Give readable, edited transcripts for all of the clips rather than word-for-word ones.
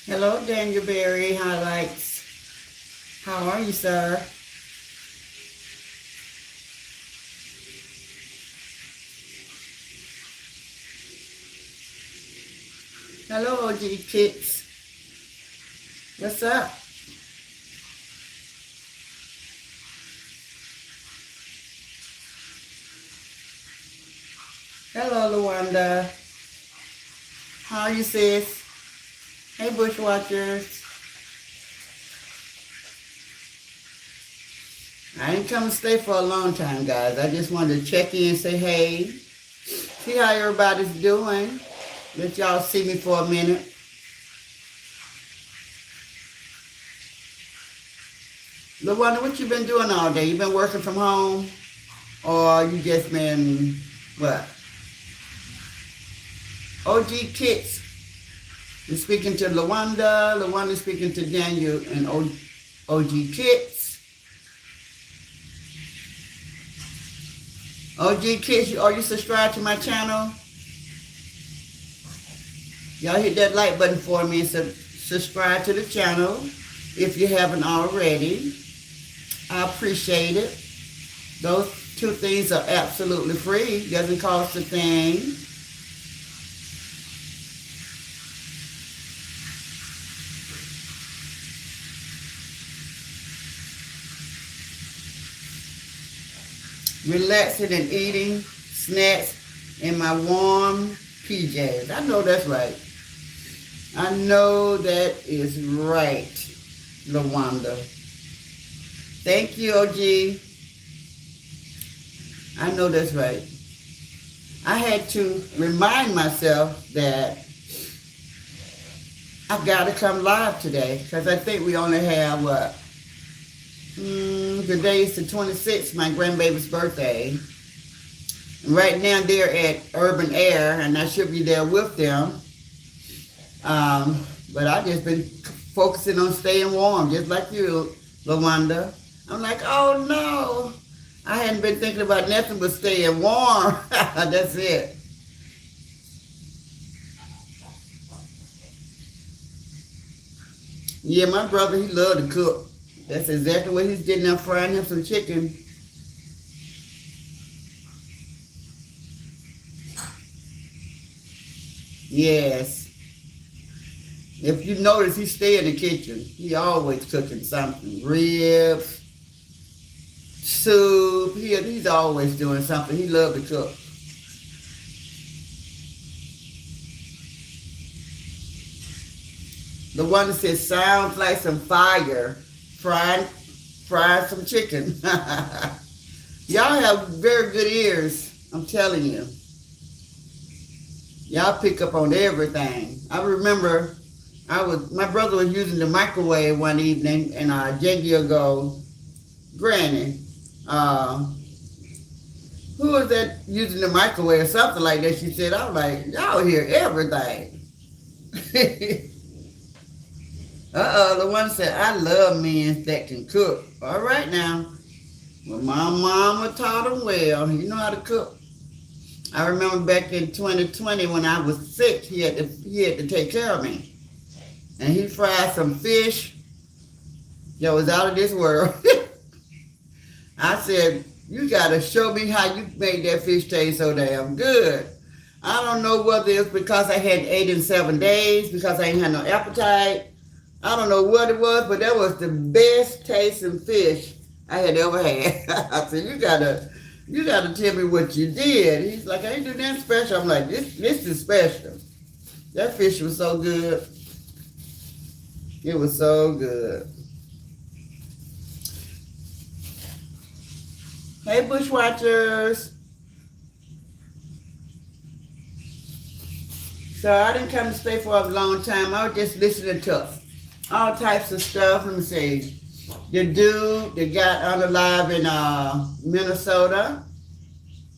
Hello, Daniel Berry Highlights. How are you, sir? Hello, OG Kicks. What's up? Hello, Luanda. How are you, sis? Hey, Bushwatchers. I ain't come to stay for a long time, guys. I just wanted to check in and say hey. See how everybody's doing. Let y'all see me for a minute. Luanda, what you been doing all day? You been working from home? Or you just been, what? OG Kicks is speaking to Luanda. Luanda is speaking to Daniel and OG Kicks. OG Kicks, are you subscribed to my channel? Y'all hit that like button for me and subscribe to the channel if you haven't already. I appreciate it. Those two things are absolutely free. Doesn't cost a thing. Relaxing and eating snacks in my warm PJs. I know that's right. I know that is right, Lawanda. Thank you, OG. I know that's right. I had to remind myself that I've got to come live today because I think we only have, what? Today is the 26th, my grandbaby's birthday. And right now they're at Urban Air, and I should be there with them. But I've just been focusing on staying warm, just like you, Lawanda. I'm like, oh no. I hadn't been thinking about nothing but staying warm. That's it. Yeah, my brother, he loved to cook. That's exactly what he's getting up, frying him some chicken. Yes. If you notice, he stay in the kitchen. He always cooking something. Ribs, soup. He's always doing something. He loves to cook. The one that says, sounds like some fire. Frying some chicken. Y'all have very good ears. I'm telling you. Y'all pick up on everything. I remember my brother was using the microwave one evening, and JG goes, Granny, who was that using the microwave or something like that? She said, I was like, y'all hear everything. The one said, I love men that can cook. All right now. Well, my mama taught him well. You know how to cook. I remember back in 2020 when I was sick, he had to take care of me. And he fried some fish that was out of this world. I said, you got to show me how you made that fish taste so damn good. I don't know whether it's because I hadn't ate in 7 days, because I ain't had no appetite. I don't know what it was, but that was the best tasting fish I had ever had. I said, you gotta tell me what you did. He's like, I ain't doing that special. I'm like, this is special. That fish was so good. It was so good. Hey, Bushwatchers. So I didn't come to stay for a long time. I was just listening to all types of stuff. Let me see. The dude that got unalive in Minnesota,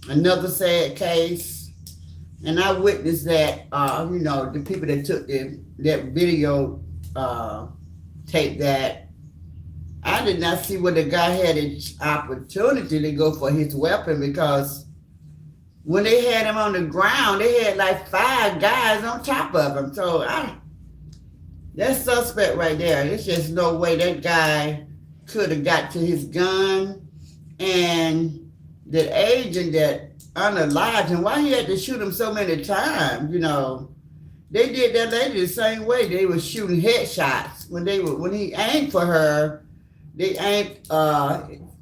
another sad case. And I witnessed that, the people that took that video tape that. I did not see where the guy had an opportunity to go for his weapon, because when they had him on the ground, they had like 5 guys on top of him. So That's suspect right there. There's just no way that guy could have got to his gun. And the agent that unalived him, why he had to shoot him so many times, They did that lady the same way. They were shooting headshots. When he aimed for her, they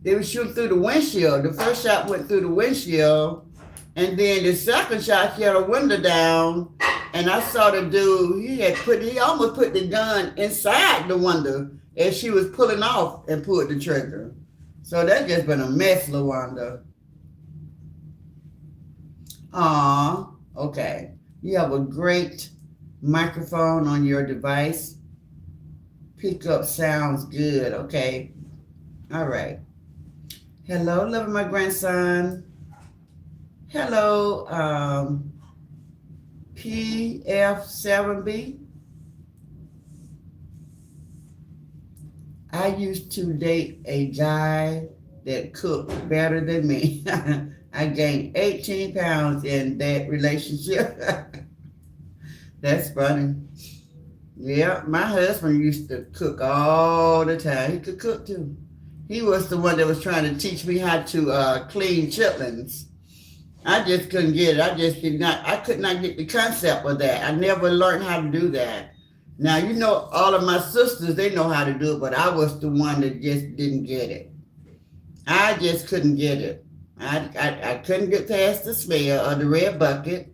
were shooting through the windshield. The first shot went through the windshield, and then the second shot, he had a window down, and I saw the dude, he almost put the gun inside the window as she was pulling off and pulled the trigger. So that's just been a mess, LaWanda. Okay. You have a great microphone on your device. Pickup sounds good, okay? All right. Hello, loving my grandson. Hello, PF7B. I used to date a guy that cooked better than me. I gained 18 pounds in that relationship. That's funny. Yeah, my husband used to cook all the time. He could cook too. He was the one that was trying to teach me how to clean chitlins. I just couldn't get it. I could not get the concept of that. I never learned how to do that. Now, all of my sisters, they know how to do it, but I was the one that just didn't get it. I just couldn't get it. I couldn't get past the smell of the red bucket,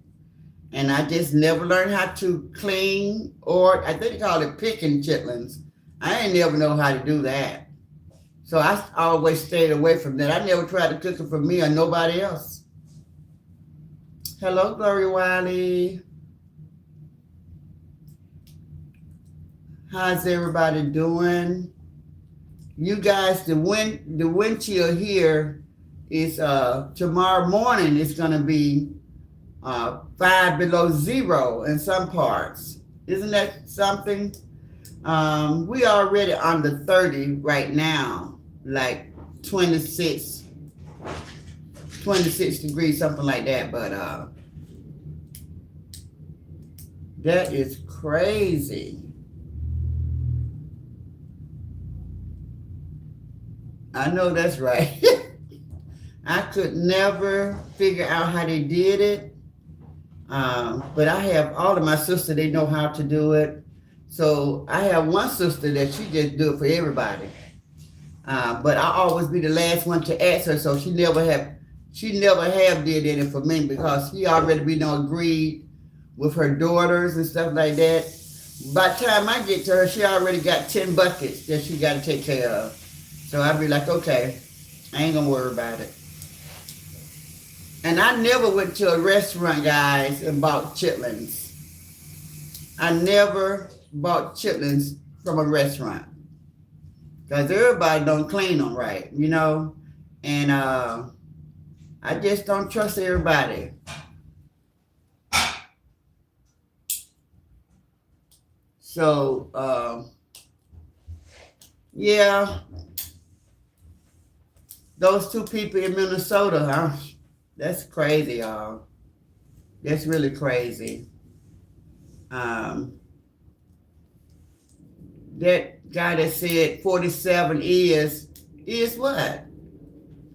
and I just never learned how to clean, or I think they call it picking chitlins. I ain't never know how to do that. So I always stayed away from that. I never tried to cook it for me or nobody else. Hello, Gloria Wiley. How's everybody doing? You guys, the wind chill here is tomorrow morning. It's going to be 5 below zero in some parts. Isn't that something? We are already under 30 right now, like 26 degrees, something like that. But that is crazy. I know that's right. I could never figure out how they did it. But I have all of my sisters, they know how to do it. So I have one sister that she just do it for everybody. But I always be the last one to ask her, so she never have did it for me because she already agreed with her daughters and stuff like that. By the time I get to her, she already got 10 buckets that she got to take care of. So I'd be like, okay, I ain't gonna worry about it. And I never went to a restaurant, guys, and bought chitlins. I never bought chitlins from a restaurant. Because everybody don't clean them right, And I just don't trust everybody. So, yeah. Those two people in Minnesota, that's crazy, y'all. That's really crazy. That guy that said 47 is what?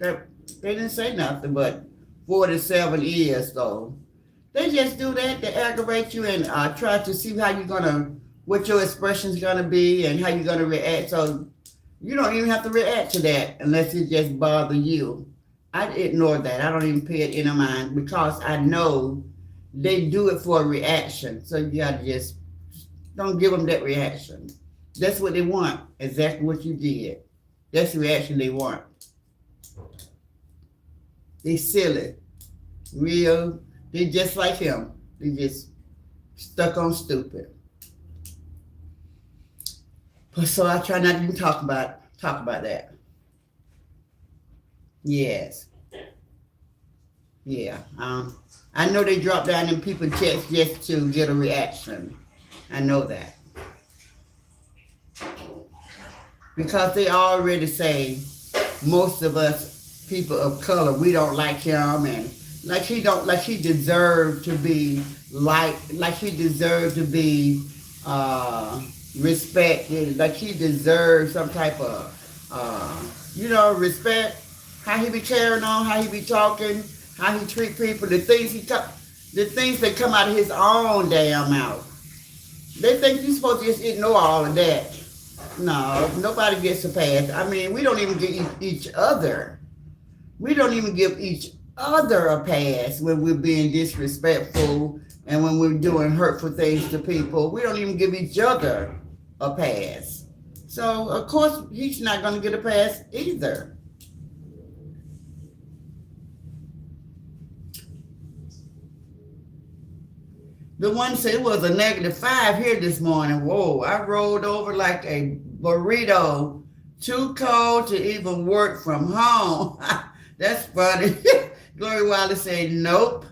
They didn't say nothing, but 47 is though. They just do that to aggravate you and try to see what your expression's gonna be and how you're gonna react. So you don't even have to react to that unless it just bothers you. I ignore that. I don't even pay it in mind because I know they do it for a reaction. So you gotta just don't give them that reaction. That's what they want. Exactly what you did. That's the reaction they want. They silly. Real. They just like him. They just stuck on stupid. So I try not to even talk about that. Yes. Yeah. I know they drop down in people's checks just to get a reaction. I know that. Because they already say most of us people of color, we don't like him and he deserved to be respect, like he deserves some type of, respect. How he be carrying on, how he be talking, how he treat people, the things that come out of his own damn mouth. They think you're supposed to just ignore all of that. No, nobody gets a pass. I mean, we don't even give each other. We don't even give each other a pass when we're being disrespectful and when we're doing hurtful things to people. We don't even give each other a pass. So, of course, he's not going to get a pass either. The one said it was a -5 here this morning. Whoa, I rolled over like a burrito. Too cold to even work from home. That's funny. Glory Wilder said, nope.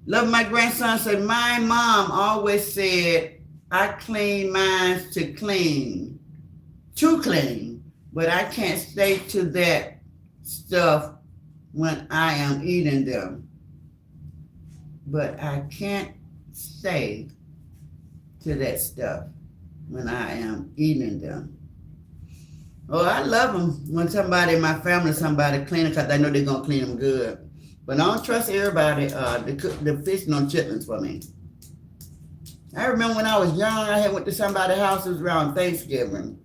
Love my grandson said, my mom always said, I clean mine to clean. But I can't stay to that stuff when I am eating them. But I can't stay to that stuff when I am eating them. Oh, I love them when somebody in my family, somebody clean it because I know they're going to clean them good. But I don't trust everybody to cook the fish and chitlins for me. I remember when I was young, I had went to somebody's house. It was around Thanksgiving.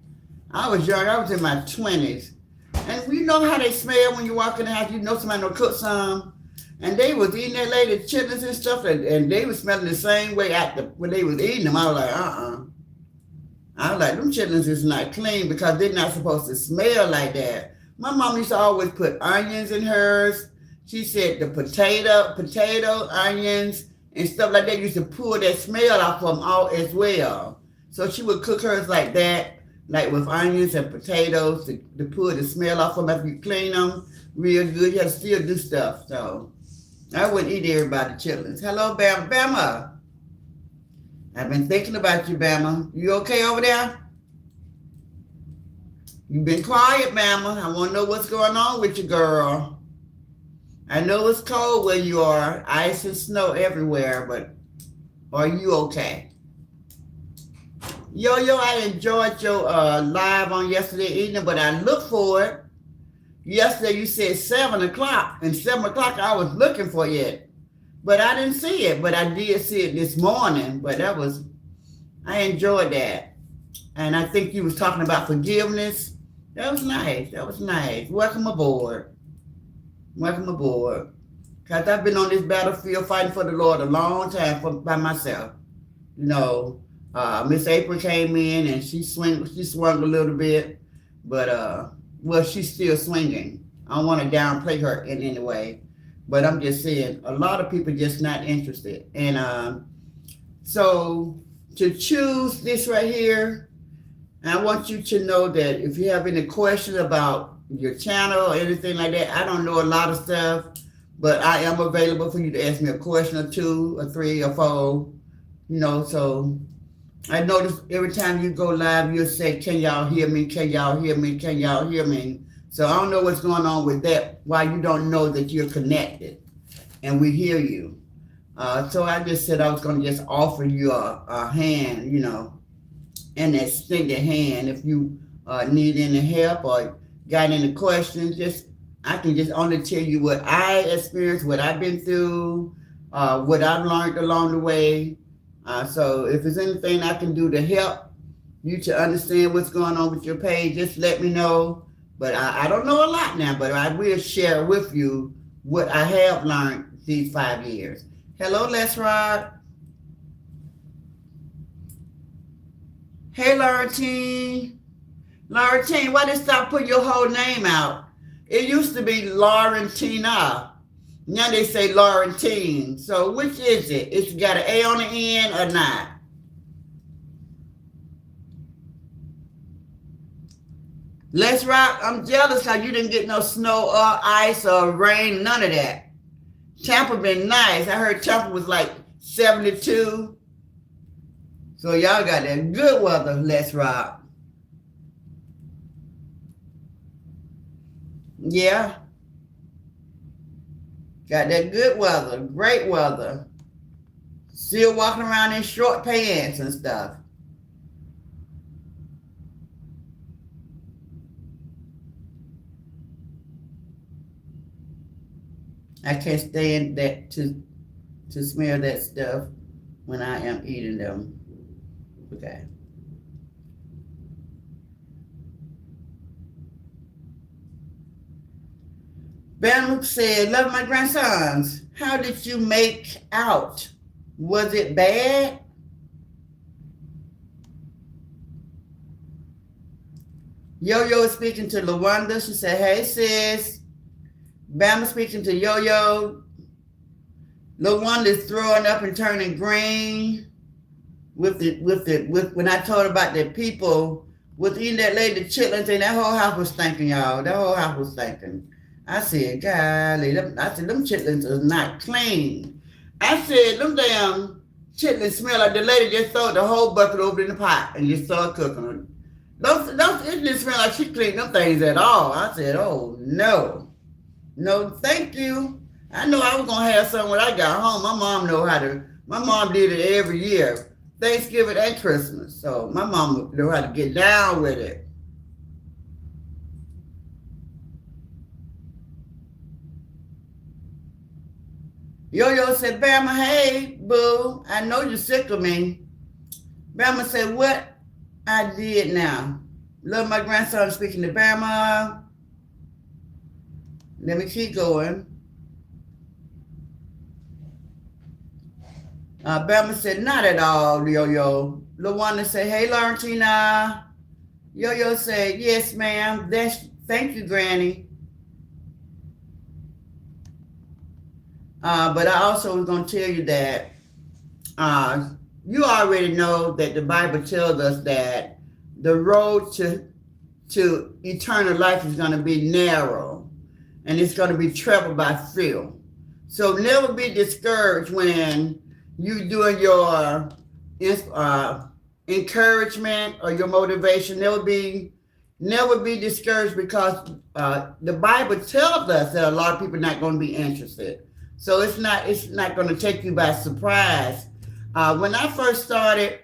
I was young. I was in my 20s. And you know how they smell when you walk in the house. You know somebody don't cook some. And they was eating that lady chitlins and stuff. And they was smelling the same way when they was eating them. I was like, I was like, them chitlins is not clean because they're not supposed to smell like that. My mom used to always put onions in hers. She said the potato, onions, and stuff like that used to pull that smell off of them all as well. So she would cook hers like that, like with onions and potatoes to pull the smell off of them after you clean them real good. You have to still do stuff. So I wouldn't eat everybody chitlins. Hello, Bama. I've been thinking about you, Bama. You okay over there? You've been quiet, Bama. I want to know what's going on with you, girl. I know it's cold where you are. Ice and snow everywhere, but are you okay? Yo, I enjoyed your live on yesterday evening, but I looked for it. Yesterday you said 7 o'clock, and 7 o'clock I was looking for it. But I didn't see it, but I did see it this morning. But I enjoyed that. And I think you was talking about forgiveness. That was nice. Welcome aboard. Because I've been on this battlefield fighting for the Lord a long time by myself. You know, Miss April came in and she swung a little bit. But, she's still swinging. I don't want to downplay her in any way. But I'm just saying, a lot of people just not interested. And so to choose this right here, I want you to know that if you have any questions about your channel or anything like that, I don't know a lot of stuff, but I am available for you to ask me a question or 2 or 3 or 4, so I notice every time you go live, you'll say, can y'all hear me? Can y'all hear me? Can y'all hear me? So I don't know what's going on with that, why you don't know that you're connected and we hear you. So I just said I was going to just offer you a hand, an extended hand. If you need any help or got any questions, I can just only tell you what I experienced, what I've been through, what I've learned along the way. So if there's anything I can do to help you to understand what's going on with your page, just let me know. But I don't know a lot now, but I will share with you what I have learned these 5 years. Hello, Les Rod. Hey, Laurentine. Laurentine, why did you stop putting your whole name out? It used to be Laurentina. Now they say Laurentine. So which is it? It's got an A on the end or not? Let's Rock, I'm jealous how you didn't get no snow or ice or rain, none of that. Tampa been nice. I heard Tampa was like 72. So y'all got that good weather, Let's Rock. Yeah. Got that good weather, great weather. Still walking around in short pants and stuff. I can't stand that to smell that stuff when I am eating them. Okay. Ben said, love my grandsons. How did you make out? Was it bad? Yo-Yo is speaking to LaWanda. She said, hey, sis. Bama speaking to Yo-Yo. LaWanda is throwing up and turning green with when I told about the people with eating that lady chitlins, and that whole house was stinking, y'all. That whole house was stinking. I said, golly, I said, them chitlins is not clean. I said, them damn chitlins smell like the lady just threw the whole bucket over in the pot and just started cooking them. It didn't smell like she cleaned them things at all. I said, oh, no. No, thank you. I know I was going to have some when I got home. My mom did it every year, Thanksgiving and Christmas. So my mom knew how to get down with it. Yo-Yo said, Bama, hey, boo, I know you're sick of me. Bama said, what I did now. Love my grandson speaking to Bama. Let me keep going. Bama said, not at all, Yo-Yo. LaWanda said, hey, Laurentina. Yo-Yo said, yes, ma'am. Thank you, Granny. But I also was going to tell you that you already know that the Bible tells us that the road to eternal life is going to be narrow, and it's going to be traveled by few. So never be discouraged when you doing your encouragement or your motivation. Never be discouraged, because the Bible tells us that a lot of people are not going to be interested. So it's not going to take you by surprise. When I first started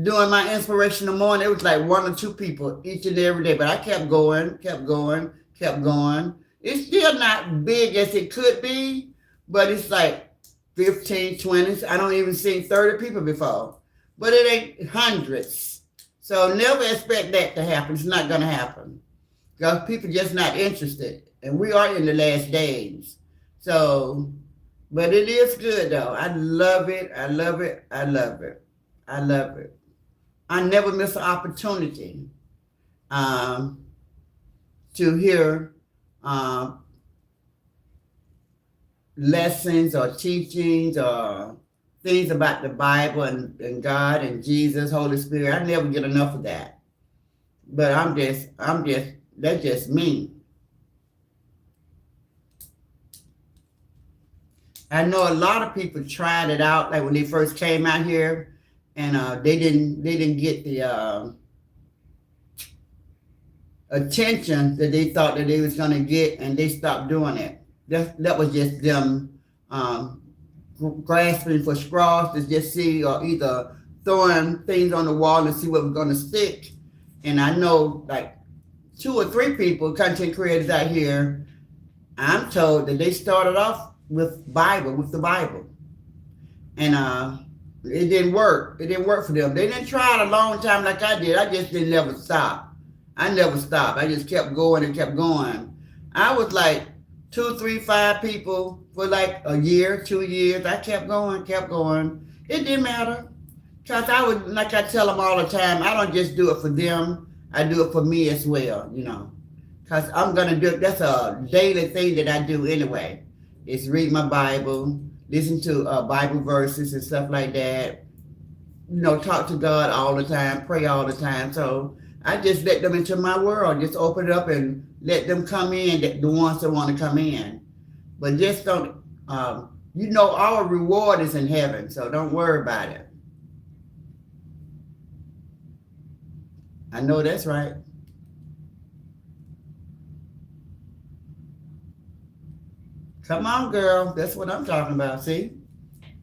doing my inspirational morning, it was like 1 or 2 people each and every day. But I kept going. It's still not big as it could be, but it's like 15, 20. I don't even see 30 people before. But it ain't hundreds. So never expect that to happen. It's not going to happen, because people just not interested. And we are in the last days. So... but it is good, though. I love it. I never miss an opportunity to hear lessons or teachings or things about the Bible and God and Jesus, Holy Spirit. I never get enough of that. But that's just me. I know a lot of people tried it out, like when they first came out here, and they didn't get the attention that they thought that they was gonna get, and they stopped doing it. That was just them grasping for straws to just see, or either throwing things on the wall and see what was gonna stick. And I know like 2 or 3 people, content creators out here, I'm told that they started off with the Bible. And it didn't work. It didn't work for them. They didn't try it a long time like I did. I just didn't never stop. I never stopped. I just kept going and kept going. I was like 2, 3, 5 people for like a year, 2 years. I kept going. It didn't matter. Because I would, like I tell them all the time, I don't just do it for them. I do it for me as well, Because I'm going to do it. That's a daily thing that I do anyway. Is read my Bible, listen to Bible verses and stuff like that. Talk to God all the time, pray all the time. So I just let them into my world. Just open it up and let them come in, the ones that want to come in. But just don't, our reward is in heaven, so don't worry about it. I know that's right. Come on, girl. That's what I'm talking about. See?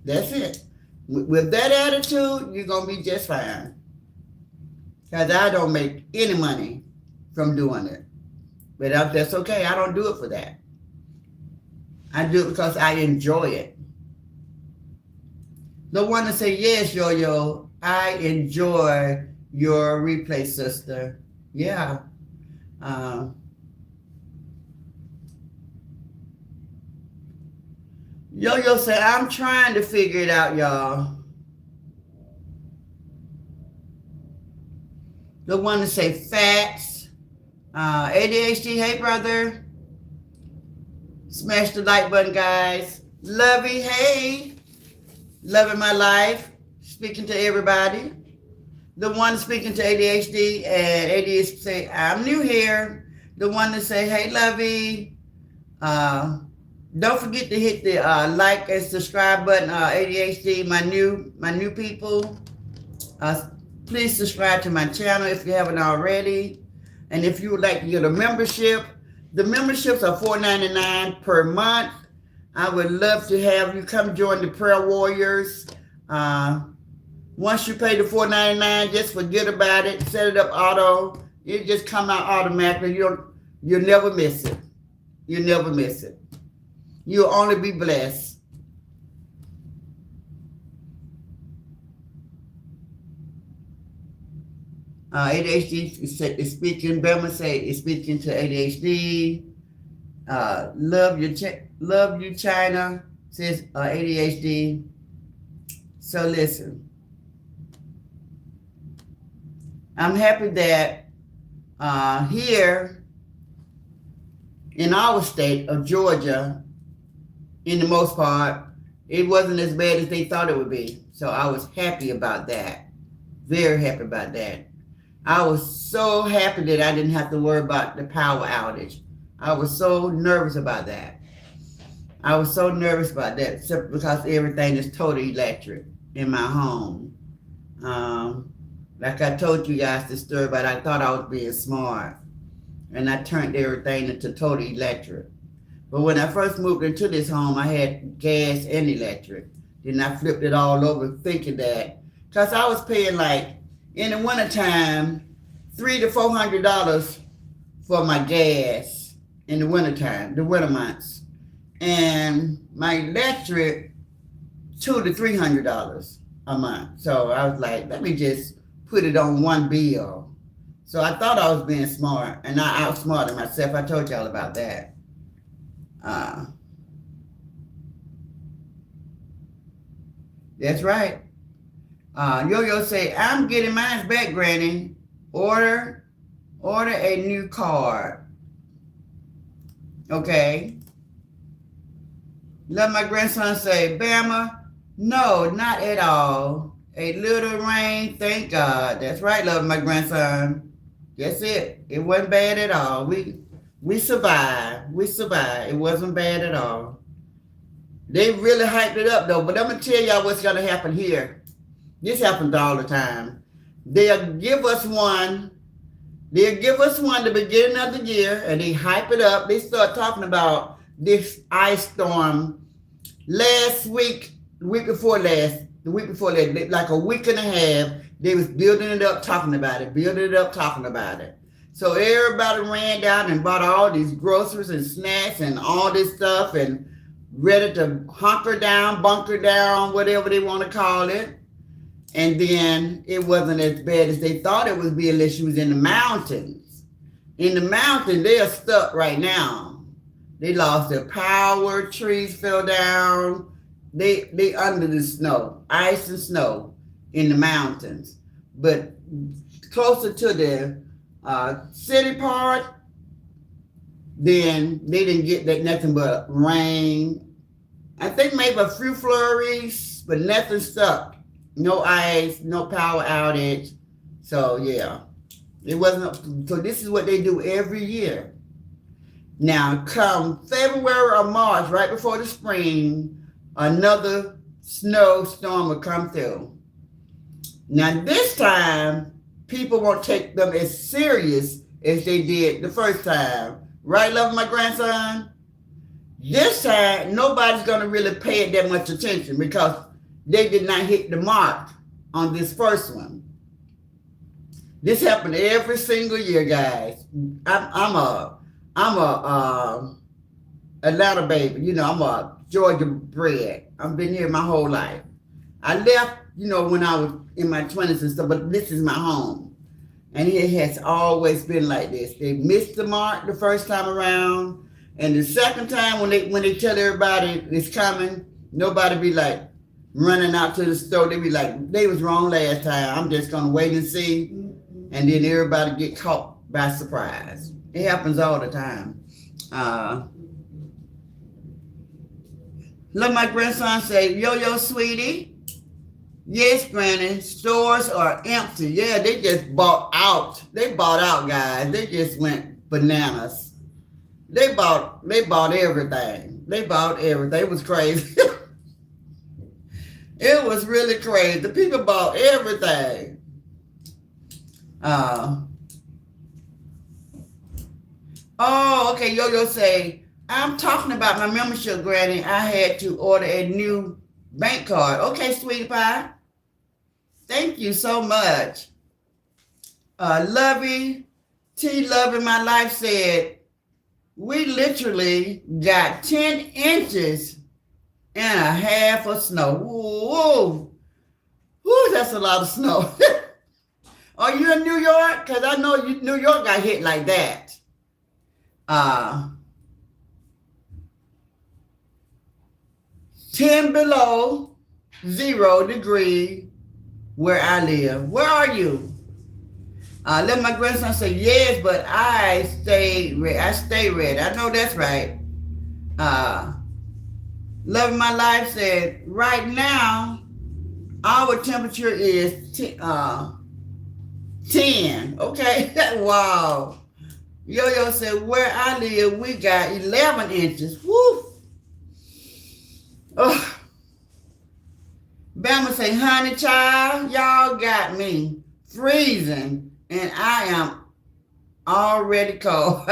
That's it. With that attitude, you're going to be just fine. Because I don't make any money from doing it. But that's okay. I don't do it for that. I do it because I enjoy it. The one to say, yes, Yo-Yo, I enjoy your replay, sister. Yeah. Yo-Yo said, I'm trying to figure it out, y'all. The one to say facts. ADHD, hey, brother. Smash the like button, guys. Lovey, hey. Loving my life. Speaking to everybody. The one speaking to ADHD and ADHD say, I'm new here. The one to say, hey, Lovey. Don't forget to hit the like and subscribe button. ADHD, my new people. Please subscribe to my channel if you haven't already. And if you would like to get a membership, the memberships are $4.99 per month. I would love to have you come join the Prayer Warriors. Once you pay the $4.99, just forget about it. Set it up auto. It just come out automatically. You'll never miss it. You'll never miss it. You'll only be blessed. ADHD is speaking. Belma say is speaking to ADHD. Love you, China, says ADHD. So listen, I'm happy that here in our state of Georgia, in the most part, it wasn't as bad as they thought it would be. So I was happy about that. Very happy about that. I was so happy that I didn't have to worry about the power outage. I was so nervous about that. I was so nervous about that, simply because everything is totally electric in my home. Like I told you guys the story, but I thought I was being smart. And I turned everything into total electric. But when I first moved into this home, I had gas and electric. Then I flipped it all over thinking that, because I was paying like, in the wintertime, $300 to $400 for my gas in the wintertime, the winter months. And my electric, $200 to $300 a month. So I was like, let me just put it on one bill. So I thought I was being smart, and I outsmarted myself. I told y'all about that. That's right. Yo-Yo say, I'm getting mine back, Granny. Order a new card. Okay. Let my grandson say, Bama, no, not at all. A little rain, thank God. That's right, love my grandson. That's it. It wasn't bad at all. We survived. We survived. It wasn't bad at all. They really hyped it up though, but I'm gonna tell y'all what's gonna happen here. This happens all the time. They'll give us one the beginning of the year, and they hype it up. They start talking about this ice storm last week, the week before last, like a week and a half. They was building it up, talking about it. So everybody ran down and bought all these groceries and snacks and all this stuff and ready to hunker down, bunker down, whatever they want to call it. And then it wasn't as bad as they thought it would be unless you was in the mountains. In the mountain, they are stuck right now. They lost their power, trees fell down. They under the snow, ice and snow in the mountains. But closer to the city part, then they didn't get that nothing but rain. I think maybe a few flurries, but nothing stuck. No ice, no power outage. So yeah, it wasn't. So this is what they do every year. Now come February or March, right before the spring, another snowstorm will come through. Now this time, people won't take them as serious as they did the first time. Right, love my grandson? This time, nobody's gonna really pay it that much attention because they did not hit the mark on this first one. This happened every single year, guys. I'm a Atlanta baby. You know, I'm a Georgia bred. I've been here my whole life. I left, you know, when I was in my 20s and stuff, but this is my home. And it has always been like this. They missed the mark the first time around. And the second time when they tell everybody it's coming, nobody be like running out to the store. They be like, they was wrong last time. I'm just gonna wait and see. And then everybody get caught by surprise. It happens all the time. Let my grandson say, yo, sweetie. Yes, Granny, stores are empty. Yeah, they just bought out. They bought out, guys. They just went bananas. They bought everything. They bought everything. It was crazy. It was really crazy. The people bought everything. Okay, Yo-Yo say, I'm talking about my membership, Granny. I had to order a new bank card. Okay, sweetie pie. Thank you so much. Lovey, T Love in My Life said, we literally got 10 inches and a half of snow. Whoa. Woo, that's a lot of snow. Are you in New York? Because I know New York got hit like that. 10 below 0 degree where I live. Where are you? Let my grandson say, yes, but I stay ready. I know that's right. Loving My Life said, right now, our temperature is 10. Okay, wow. Yo-Yo said, where I live, we got 11 inches. Woo. Oh. Bama say, honey child, y'all got me freezing, and I am already cold.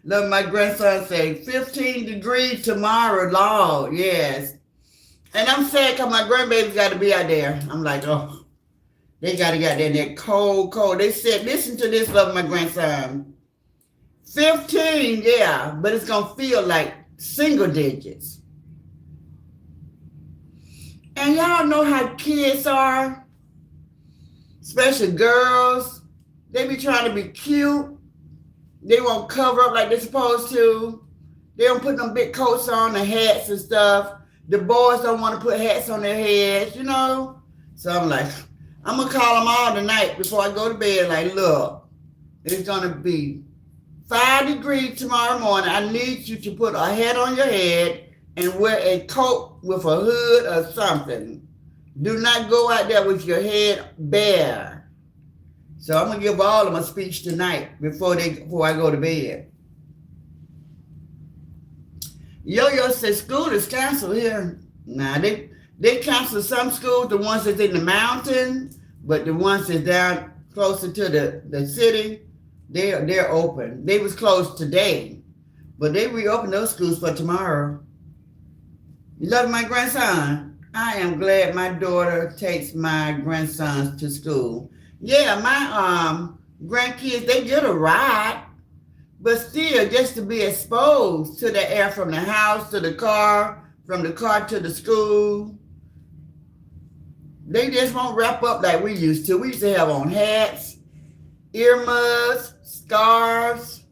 Look, my grandson say, 15 degrees tomorrow, Lord, yes. And I'm sad because my grandbabies got to be out there. I'm like, oh, they got to get there in that cold. They said, listen to this, love my grandson. 15, yeah, but it's going to feel like single digits. And y'all know how kids are, especially girls. They be trying to be cute. They won't cover up like they're supposed to. They don't put them big coats on, the hats and stuff. The boys don't want to put hats on their heads, you know? So I'm like, I'm going to call them all tonight before I go to bed. Like, look, it's going to be 5 degrees tomorrow morning. I need you to put a hat on your head and wear a coat with a hood or something. Do not go out there with your head bare. So I'm going to give all of them a speech tonight before I go to bed. Yo-Yo says school is canceled here. Nah, they canceled some schools, the ones that's in the mountain, but the ones that's down closer to the city, they're open. They was closed today, but they reopened those schools for tomorrow. You love my grandson? I am glad my daughter takes my grandsons to school. Yeah, my grandkids, they get a ride, but still just to be exposed to the air from the house to the car, from the car to the school. They just won't wrap up like we used to. We used to have on hats, earmuffs, scarves,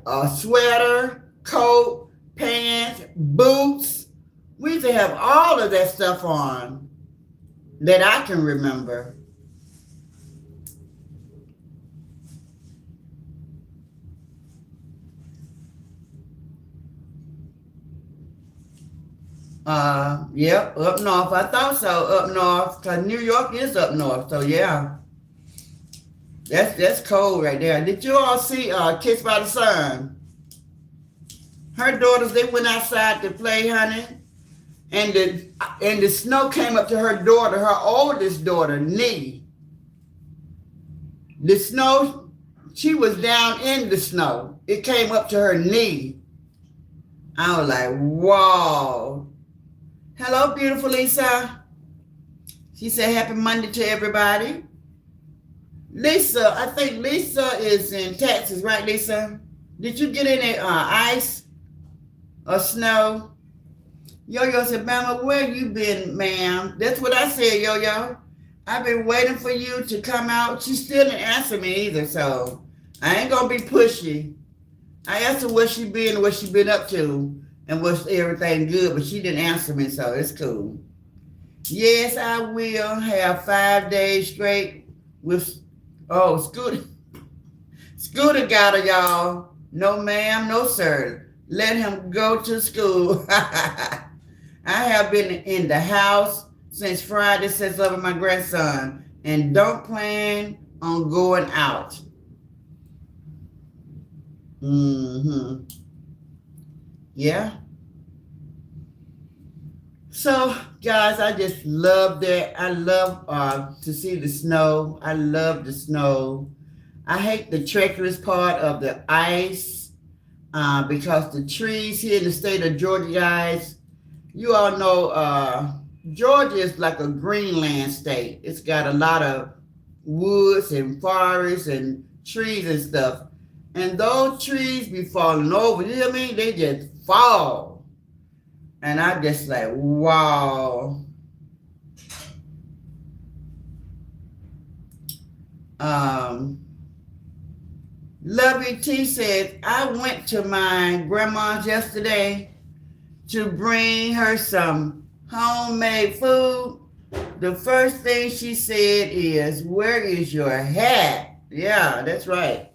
a sweater, coat, pants, boots. We used to have all of that stuff on that I can remember. Yep, up north. I thought so, up north, because New York is up north. So yeah, that's cold right there. Did you all see Kissed by the Sun? Her daughters, they went outside to play, honey. And the snow came up to her daughter, her oldest daughter, Nee. The snow, she was down in the snow. It came up to her knee. I was like, whoa. Hello, beautiful Lisa. She said, happy Monday to everybody. Lisa, I think Lisa is in Texas, right, Lisa? Did you get any ice or snow? Yo-Yo said, Mama, where you been, ma'am? That's what I said, Yo-Yo. I've been waiting for you to come out. She still didn't answer me either, so I ain't gonna be pushy. I asked her where she been, what she been up to, and was everything good, but she didn't answer me, so it's cool. Yes, I will have 5 days straight with, Scooter. Scooter got her, y'all. No ma'am, no sir. Let him go to school. I have been in the house since Friday since loving my grandson and don't plan on going out. Yeah. So, guys, I just love that. I love to see the snow. I love the snow. I hate the treacherous part of the ice because the trees here in the state of Georgia, guys, you all know Georgia is like a Greenland state. It's got a lot of woods and forests and trees and stuff. And those trees be falling over. You know what I mean? They just fall. And I just like, wow. Lovey T says, I went to my grandma's yesterday to bring her some homemade food. The first thing she said is, where is your hat? Yeah, that's right.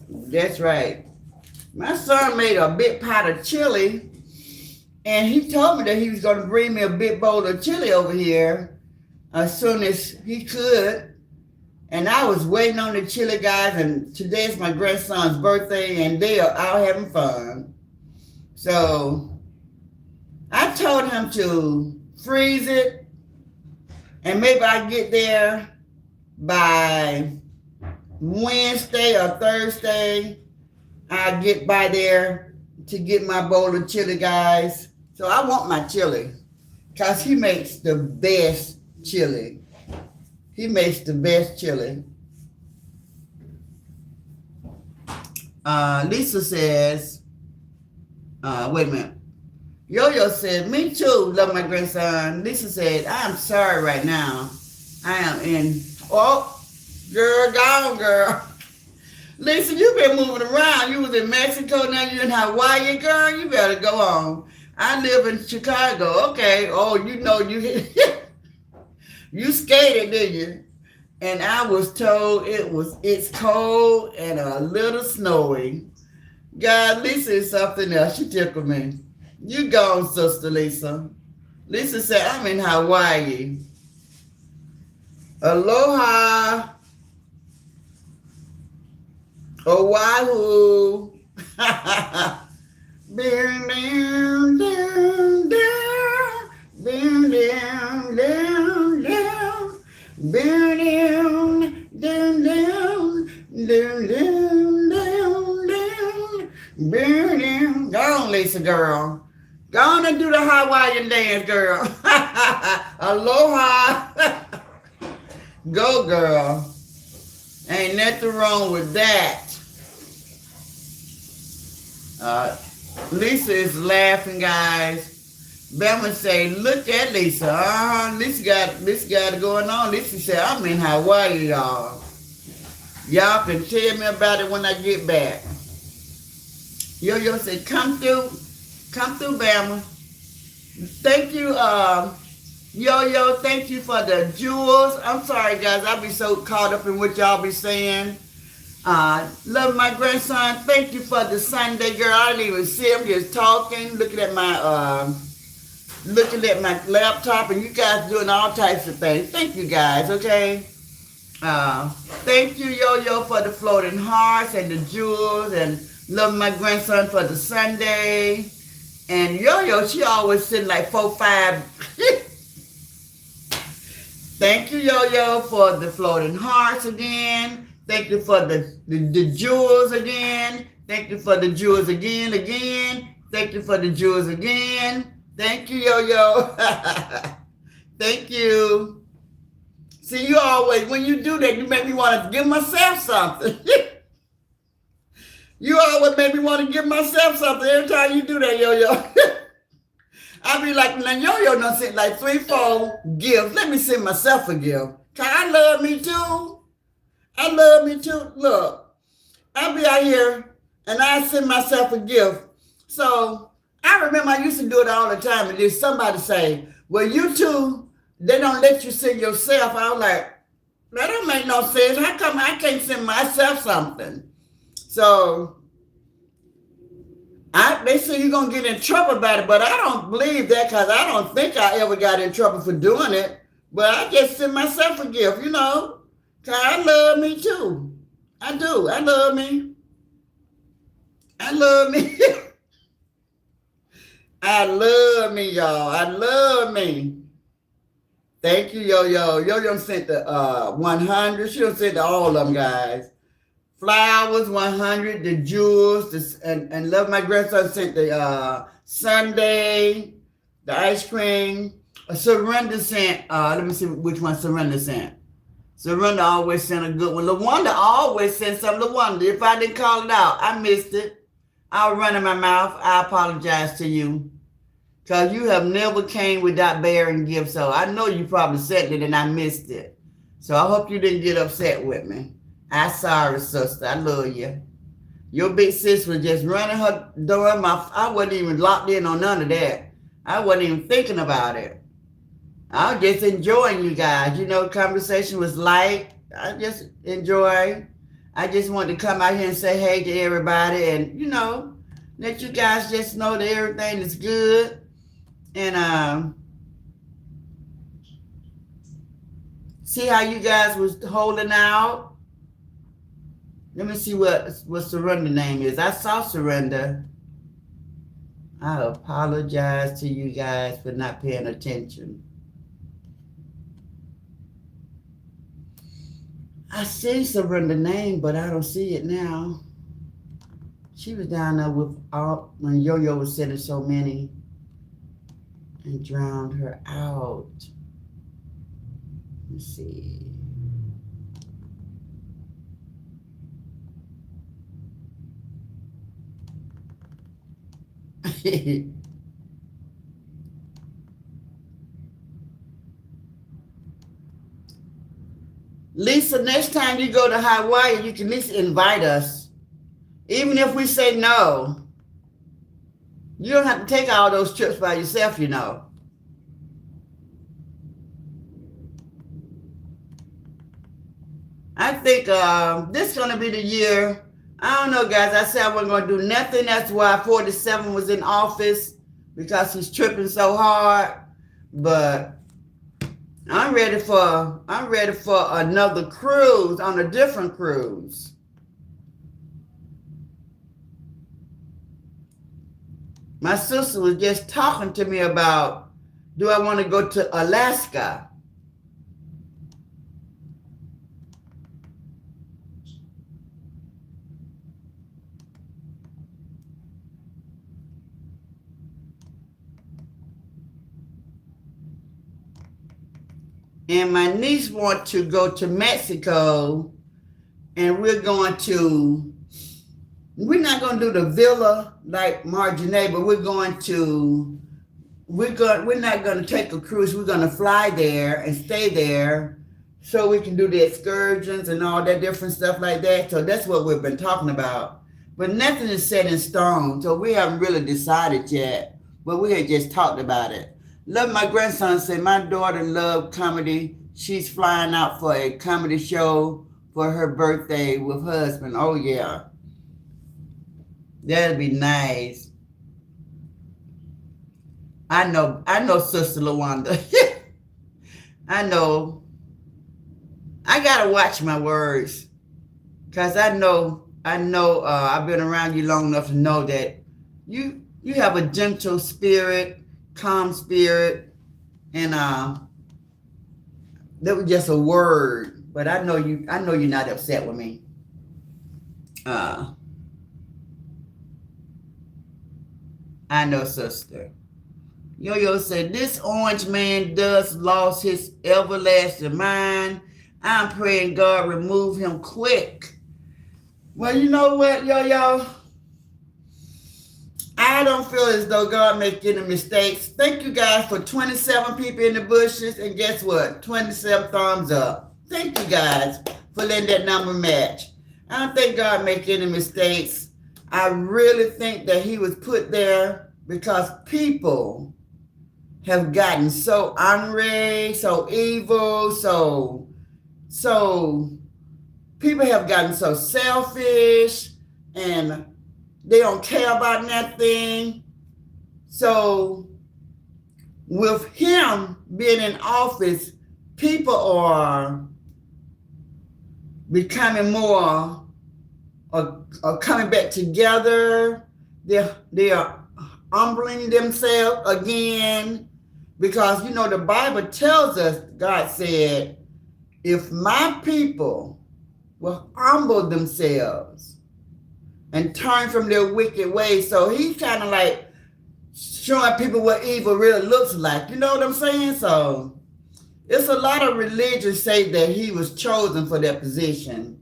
That's right. My son made a big pot of chili, and he told me that he was going to bring me a big bowl of chili over here as soon as he could. And I was waiting on the chili, guys, and today's my grandson's birthday, and they are out having fun. So I told him to freeze it, and maybe I get there by Wednesday or Thursday. I get by there to get my bowl of chili, guys. So I want my chili because he makes the best chili. He makes the best chili. Lisa says, wait a minute. Yo-Yo said, me too, love my grandson. Lisa said, I'm sorry right now. I am in, girl, gone, girl. Lisa, you've been moving around. You was in Mexico, now you're in Hawaii, girl. You better go on. I live in Chicago. Okay. Oh, you know you you skated, didn't you? And I was told it's cold and a little snowy. God, Lisa is something else. She tickled me. You gone, Sister Lisa. Lisa said, I'm in Hawaii. Aloha. Oahu. Down, down, down, down, down, down, down, down, down, down, down, down, down, down. Go on, Lisa, girl. Go on and do the Hawaiian dance, girl. Aloha. Go, girl. Ain't nothing wrong with that. Lisa is laughing, guys. Bama say, look at Lisa. Lisa got it going on. Lisa said, I'm in Hawaii, y'all. Y'all can tell me about it when I get back. Yo-Yo said, come through, Bama. Thank you, Yo-Yo, thank you for the jewels. I'm sorry, guys. I'll be so caught up in what y'all be saying. Love my grandson. Thank you for the Sunday, girl. I didn't even see him, just talking, looking at my laptop, and you guys doing all types of things. Thank you, guys. Okay. Thank you, Yo-Yo, for the floating hearts and the jewels, and love my grandson for the Sunday. And Yo-Yo, she always sitting like 4, 5. Thank you, Yo-Yo, for the floating hearts again. Thank you for the jewels again. Thank you for the jewels again. Thank you for the jewels again. Thank you, Yo-Yo. Thank you. See, you always, when you do that, you make me want to give myself something. You always make me want to give myself something every time you do that, Yo-Yo. I be like, now Yo-Yo done sent like 3, 4 gifts. Let me send myself a gift. Cause I love me too. I love me too. Look, I be out here and I send myself a gift. So I remember I used to do it all the time. And then somebody say, well, you too, they don't let you send yourself. I was like, that don't make no sense. How come I can't send myself something? So they say you're going to get in trouble about it, but I don't believe that because I don't think I ever got in trouble for doing it. But I just send myself a gift, you know, because I love me too. I do. I love me. I love me. I love me, y'all. I love me. Thank you, Yo-Yo. Yo-Yo sent the 100. She done sent to all of them, guys. Flowers, 100. The jewels, and love my grandson sent the sundae, the ice cream. Surrender sent, let me see which one Surrender sent. Surrender always sent a good one. LaWanda always sent something. LaWanda, if I didn't call it out, I missed it. I was running my mouth. I apologize to you. Because you have never came without bearing gifts. So I know you probably sent it and I missed it. So I hope you didn't get upset with me. I'm sorry, sister. I love you. Your big sis was just running her door. I wasn't even locked in on none of that. I wasn't even thinking about it. I was just enjoying you guys. You know, conversation was light. I just enjoy. I just wanted to come out here and say hey to everybody and, you know, let you guys just know that everything is good. And see how you guys was holding out. Let me see what Surrender name is. I saw Surrender. I apologize to you guys for not paying attention. I see Surrender name, but I don't see it now. She was down there with all when Yo-Yo was sending so many and drowned her out. Let's see. Lisa, next time you go to Hawaii, you can at least invite us. Even if we say no. You don't have to take all those trips by yourself, you know. I think this is going to be the year. I don't know, guys. I said I wasn't going to do nothing. That's why 47 was in office, because he's tripping so hard. But I'm ready for another cruise, on a different cruise. My sister was just talking to me about, do I want to go to Alaska? And my niece wants to go to Mexico, and we're not going to do the villa like Marjane, but we're not going to take a cruise. We're going to fly there and stay there so we can do the excursions and all that different stuff like that. So that's what we've been talking about. But nothing is set in stone, so we haven't really decided yet. But we had just talked about it. Love my grandson said, my daughter loved comedy. She's flying out for a comedy show for her birthday with her husband. Oh, yeah. That'd be nice. I know, Sister LaWanda. I know. I gotta watch my words, because I know. I've been around you long enough to know that you have a gentle spirit, calm spirit, and that was just a word. But I know you're not upset with me. I know, sister. Yo-Yo said, this orange man does lost his everlasting mind. I'm praying God remove him quick. Well, you know what, Yo-Yo? I don't feel as though God making any mistakes. Thank you guys for 27 people in the bushes. And guess what? 27 thumbs up. Thank you guys for letting that number match. I don't think God make any mistakes. I really think that he was put there because people have gotten so angry, so evil, so people have gotten so selfish and they don't care about nothing. So with him being in office, people are becoming more are coming back together. They are humbling themselves again because, you know, the Bible tells us, God said, if my people will humble themselves and turn from their wicked ways. So he's kind of like showing people what evil really looks like. You know what I'm saying? So it's a lot of religions say that he was chosen for that position.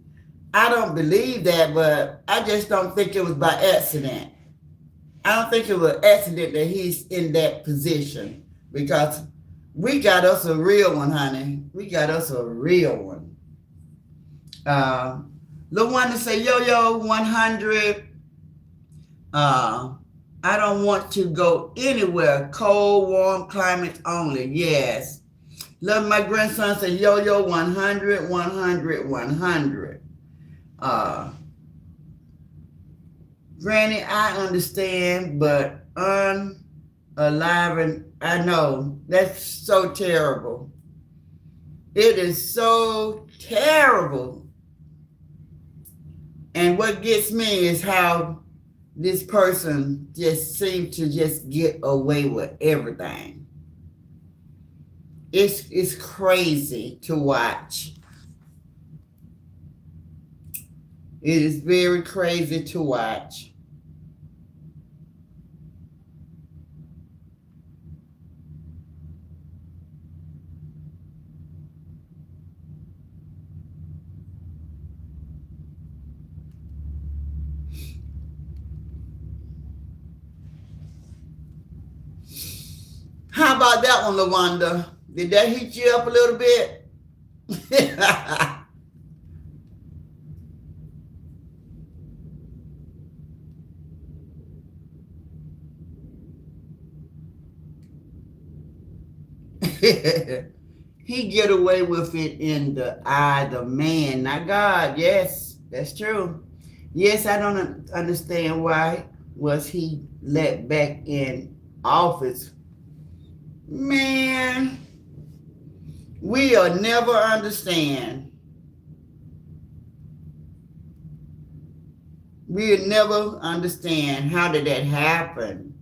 I don't believe that, but I just don't think it was by accident. I don't think it was an accident that he's in that position because we got us a real one, honey. We got us a real one. LaWanda say, Yo-Yo 100. I don't want to go anywhere. Cold, warm climates only. Yes. Love my grandson say, Yo-Yo 100, 100, 100. Granny, I understand, but unalive, I know. That's so terrible. It is so terrible. And what gets me is how this person just seemed to just get away with everything. It's crazy to watch. It is very crazy to watch. How about that one, LaWanda? Did that heat you up a little bit? He get away with it in the eye of man, not God. Yes, that's true. Yes, I don't understand why was he let back in office. Man, we'll never understand. We'll never understand how did that happen.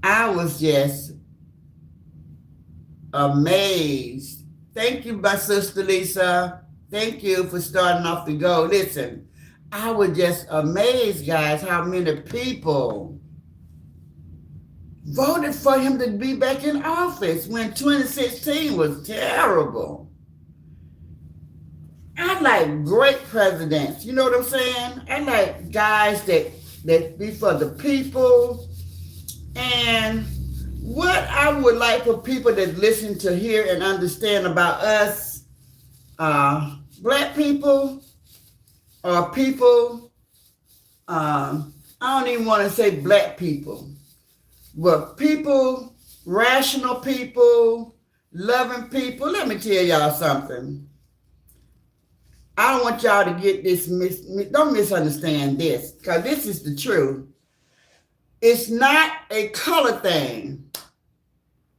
I was just amazed. Thank you, my sister Lisa. Thank you for starting off the go. Listen, I was just amazed, guys, how many people voted for him to be back in office when 2016 was terrible. I like great presidents. You know what I'm saying? I like guys that be for the people. And what I would like for people that listen to hear and understand about us, black people, or people, I don't even want to say black people, but people, rational people, loving people. Let me tell y'all something. I don't want y'all to get this, don't misunderstand this, because this is the truth. It's not a color thing.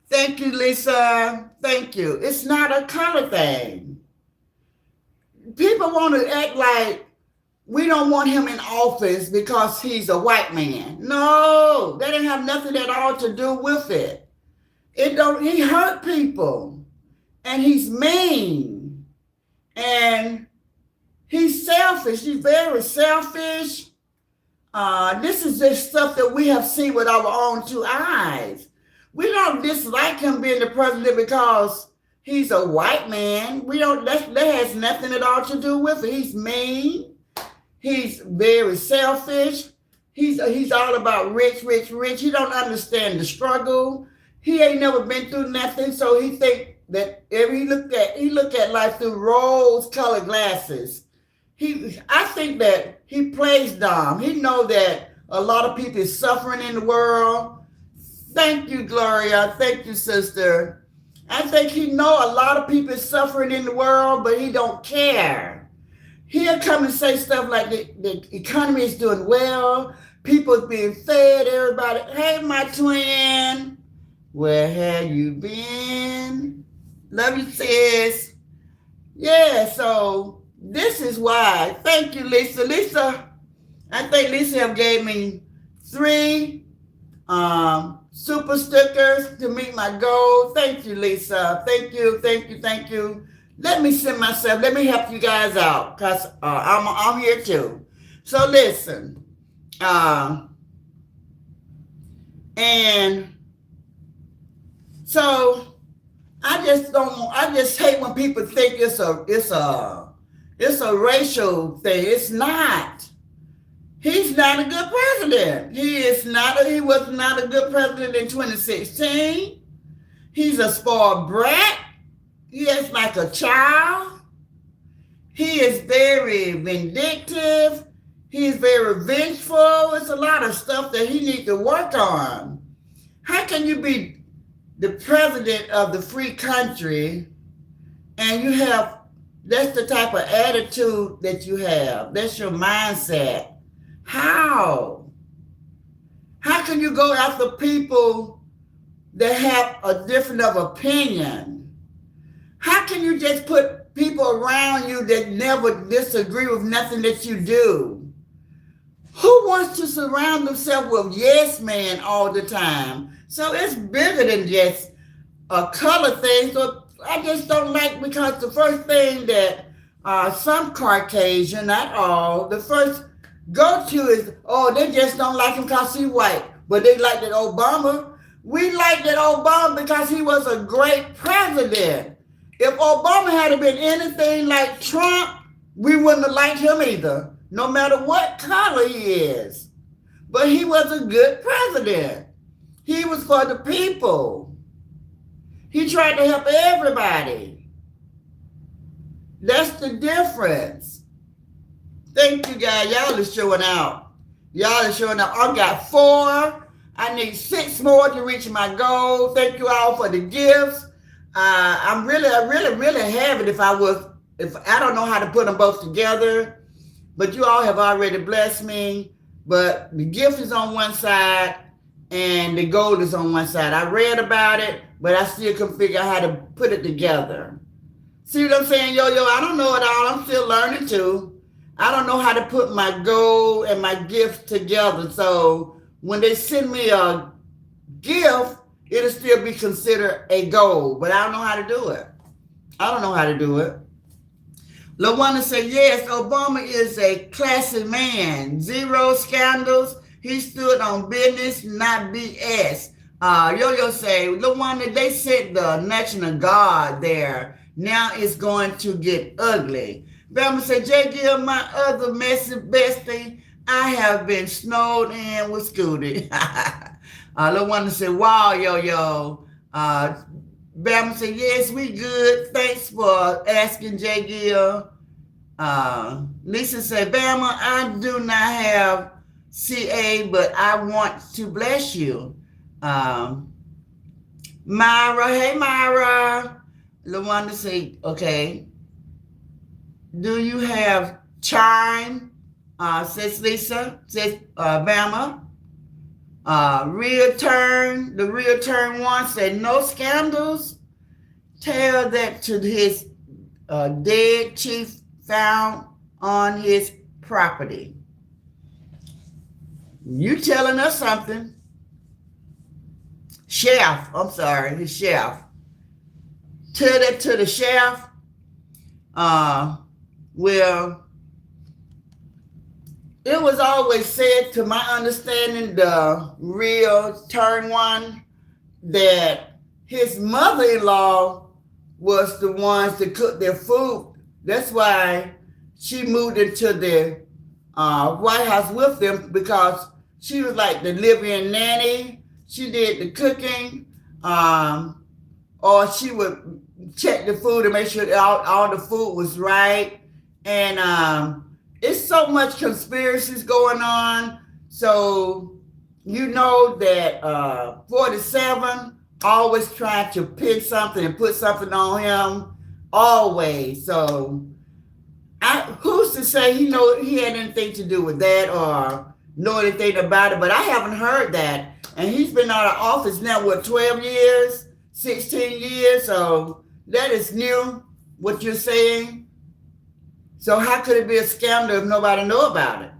Thank you, Lisa. Thank you. It's not a color thing. People want to act like we don't want him in office because he's a white man. No, that didn't have nothing at all to do with it. He hurt people. And he's mean. And he's selfish. He's very selfish. This is just stuff that we have seen with our own two eyes. We don't dislike him being the president because he's a white man. We don't. That has nothing at all to do with it. He's mean. He's very selfish. He's all about rich, rich, rich. He don't understand the struggle. He ain't never been through nothing, so he think that he look at life through rose-colored glasses. I think that he plays dumb. He know that a lot of people is suffering in the world. Thank you, Gloria. Thank you, sister. I think he know a lot of people is suffering in the world, but he don't care. He'll come and say stuff like the economy is doing well, people's being fed, everybody. Hey, my twin, where have you been? Love you, sis. Yeah, so this is why. Thank you, Lisa. Lisa, I think Lisa have gave me 3 super stickers to meet my goal. Thank you, Lisa. Thank you, thank you, thank you. Let me help you guys out because I'm here too. So listen, and so I just hate when people think it's a racial thing. It's not. He's not a good president. He was not a good president in 2016. He's a spoiled brat. He is like a child. He is very vindictive. He's very vengeful. It's a lot of stuff that he needs to work on. How can you be the president of the free country and that's the type of attitude that you have? That's your mindset. How? How can you go after people that have a different of opinion? How can you just put people around you that never disagree with nothing that you do? Who wants to surround themselves with yes man all the time? So it's bigger than just a color thing. So I just don't like, because the first thing that some Caucasian, not all, the first go-to is, they just don't like him because he's white. But they like that Obama. We like that Obama because he was a great president. If Obama had been anything like Trump, we wouldn't have liked him either, no matter what color he is. But he was a good president. He was for the people. He tried to help everybody. That's the difference. Thank you, guys. Y'all are showing out. Y'all are showing out. I got 4. I need 6 more to reach my goal. Thank you all for the gifts. I really have it if I don't know how to put them both together, but you all have already blessed me. But the gift is on one side and the goal is on one side. I read about it, but I still couldn't figure out how to put it together. See what I'm saying, Yo-Yo? I don't know it all. I'm still learning too. I don't know how to put my goal and my gift together. So when they send me a gift, it'll still be considered a goal, but I don't know how to do it. LaWanda said, yes, Obama is a classy man. 0 scandals. He stood on business, not BS. Yo-Yo say, LaWanda, they sent the National Guard there. Now it's going to get ugly. Bama said, J. Gill, my other messy bestie, I have been snowed in with Scooty. LaWanda said, wow, Yo-Yo. Bama said, yes, we good. Thanks for asking, J. Gill. Lisa said, Bama, I do not have CA, but I want to bless you. Myra, hey, Myra. LaWanda said, okay. Do you have Chime? Says Lisa. Says Bama. The real turn one said, no scandals. Tell that to his dead chief found on his property. You telling us something. Chef, I'm sorry, his chef. Tell that to the chef. Well, it was always said, to my understanding, the real turn one, that his mother-in-law was the ones that cooked their food. That's why she moved into the White House with them, because she was like the live-in nanny. She did the cooking, or she would check the food to make sure that all the food was right. And it's so much conspiracies going on. So you know that 47 always trying to pin something and put something on him, always. So who's to say he had anything to do with that or know anything about it? But I haven't heard that. And he's been out of office now, 12 years, 16 years? So that is new, what you're saying. So how could it be a scandal if nobody know about it?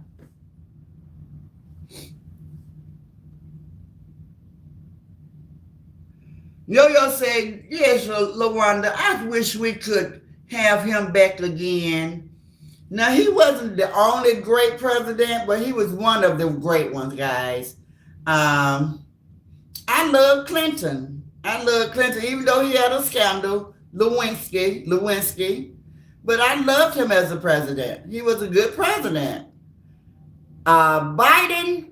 Yo-Yo said, yes, LaWanda, I wish we could have him back again. Now, he wasn't the only great president, but he was one of the great ones, guys. I love Clinton. Even though he had a scandal, Lewinsky. But I loved him as a president. He was a good president. Biden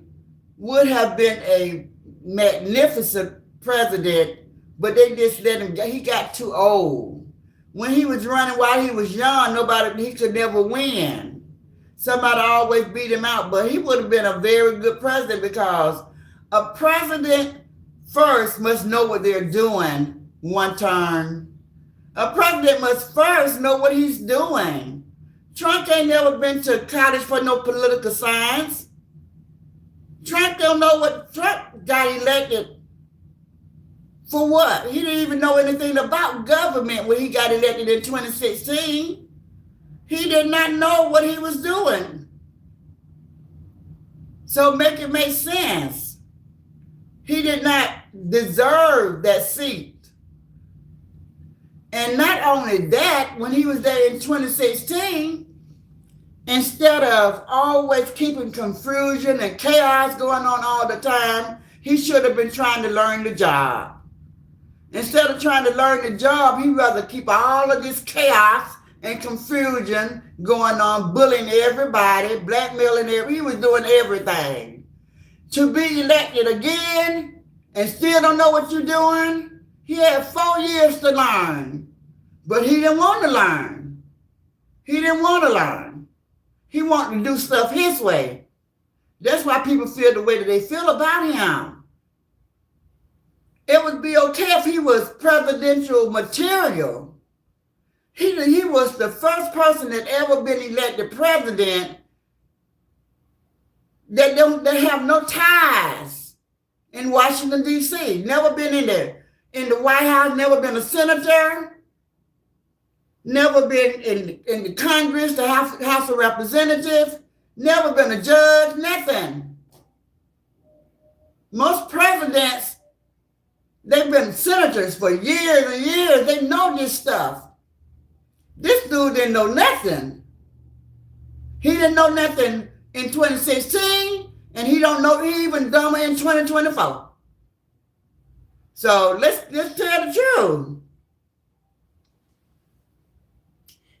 would have been a magnificent president, but they just let him go. He got too old. When he was running while he was young, he could never win. Somebody always beat him out, but he would have been a very good president, because a president first must know what they're doing one turn. A president must first know what he's doing. Trump ain't never been to college for no political science. Trump don't know what Trump got elected for what? He didn't even know anything about government when he got elected in 2016. He did not know what he was doing. So make it make sense. He did not deserve that seat. And not only that, when he was there in 2016, instead of always keeping confusion and chaos going on all the time, he should have been trying to learn the job. Instead of trying to learn the job, he'd rather keep all of this chaos and confusion going on, bullying everybody, blackmailing everybody. He was doing everything. To be elected again and still don't know what you're doing, he had 4 years to learn. But he didn't want to learn. He wanted to do stuff his way. That's why people feel the way that they feel about him. It would be okay if he was presidential material. He was the first person that ever been elected president that have no ties in Washington, D.C. Never been in the White House, never been a senator, never been in the Congress, the House of Representatives, never been a judge, nothing. Most presidents, they've been senators for years and years. They know this stuff. This dude didn't know nothing. He didn't know nothing in 2016, and he even dumber in 2024. So let's tell the truth.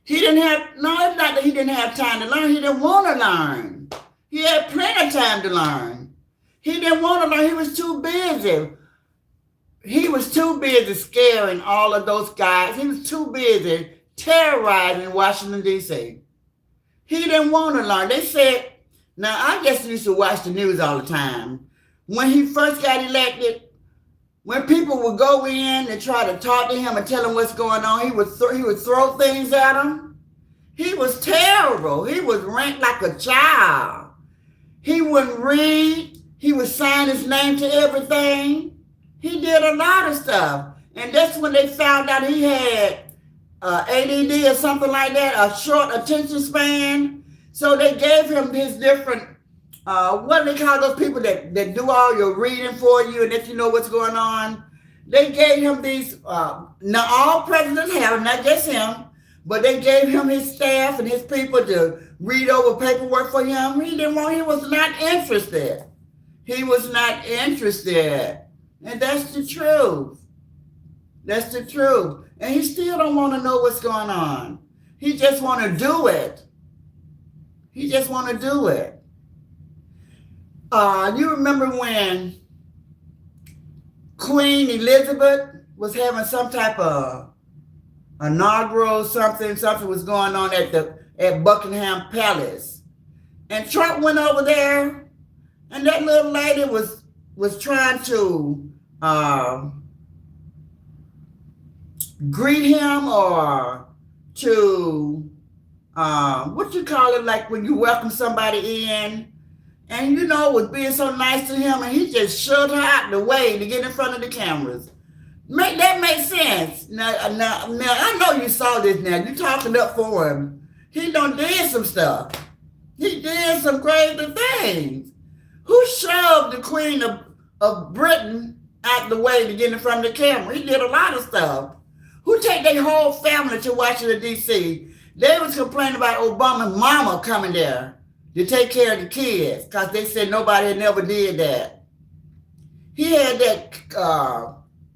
It's not that he didn't have time to learn. He didn't want to learn. He had plenty of time to learn. He didn't want to learn. He was too busy. He was too busy scaring all of those guys. He was too busy terrorizing Washington, D.C. He didn't want to learn. They said, now I just used to watch the news all the time. When he first got elected, when people would go in and try to talk to him and tell him what's going on, he would throw things at them. He was terrible. He was ranked like a child. He wouldn't read. He would sign his name to everything. He did a lot of stuff. And that's when they found out he had ADD or something like that, a short attention span. So they gave him his different, what do they call those people that do all your reading for you and let you know what's going on? They gave him these, now all presidents have, not just him, but they gave him his staff and his people to read over paperwork for him. He was not interested. He was not interested. And that's the truth. That's the truth. And he still don't want to know what's going on. He just want to do it. He just want to do it. You remember when Queen Elizabeth was having some type of inaugural something was going on at Buckingham Palace. And Trump went over there, and that little lady was trying to greet him, or to what you call it, like when you welcome somebody in, and was being so nice to him, and he just shoved her out the way to get in front of the cameras. That makes sense. Now I know you saw this. Now you talking up for him. He done did some stuff. He did some crazy things. Who shoved the Queen of Britain out the way to get in front of the camera? He did a lot of stuff. Who take their whole family to Washington, D.C.? They was complaining about Obama's mama coming there to take care of the kids because they said nobody had never did that. He had that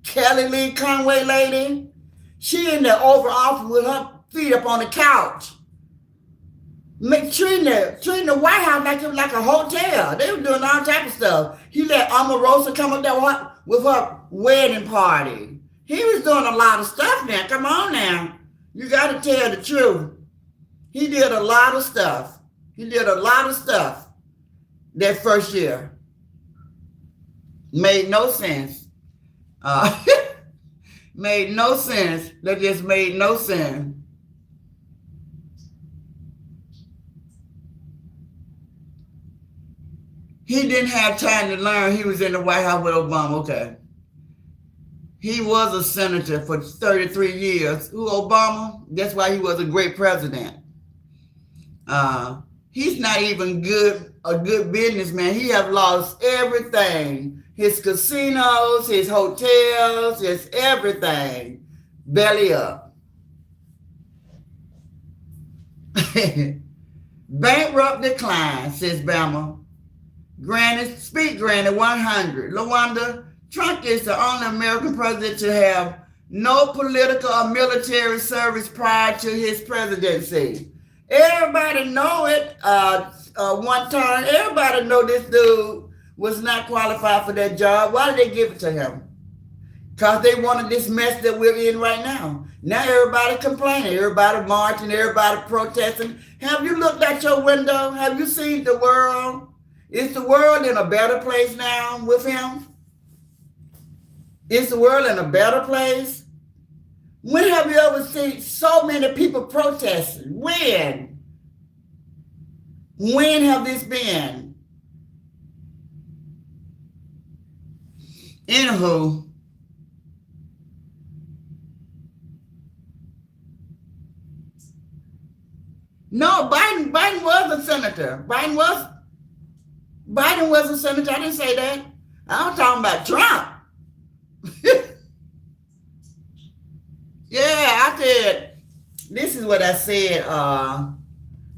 Kelly Lee Conway lady. She in the Oval Office with her feet up on the couch. Treating the White House like it was like a hotel. They were doing all type of stuff. He let Omarosa come up there with her wedding party. He was doing a lot of stuff now. Come on now. You got to tell the truth. He did a lot of stuff. He did a lot of stuff that first year. Made no sense. Made no sense. That just made no sense. He didn't have time to learn he was in the White House with Obama. Okay. He was a senator for 33 years. Who, Obama? That's why he was a great president. He's not even a good businessman. He have lost everything. His casinos, his hotels, his everything. Belly up. Bankrupt decline, says Bama. Granny, speak Granny 100. LaWanda, Trump is the only American president to have no political or military service prior to his presidency. Everybody know it. One time, everybody know this dude was not qualified for that job. Why did they give it to him? Because they wanted this mess that we're in right now. Now everybody complaining, everybody marching, everybody protesting. Have you looked out your window? Have you seen the world? Is the world in a better place now with him? Is the world in a better place? When have you ever seen so many people protesting? When? When have this been? Anywho, no, Biden was a senator. Biden was a senator. I didn't say that. I'm talking about Trump. Yeah, I did. This is what I said.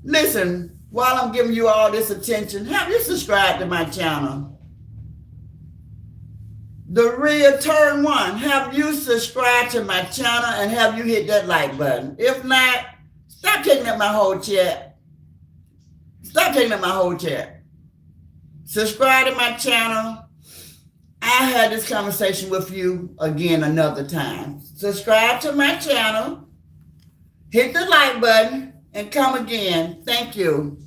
Listen, while I'm giving you all this attention, have you subscribed to my channel? The Real Turn One. Have you subscribed to my channel and have you hit that like button? If not, stop taking up my whole chat. Stop taking up my whole chat. Subscribe to my channel. I had this conversation with you again another time. Subscribe to my channel. Hit the like button and come again. Thank you.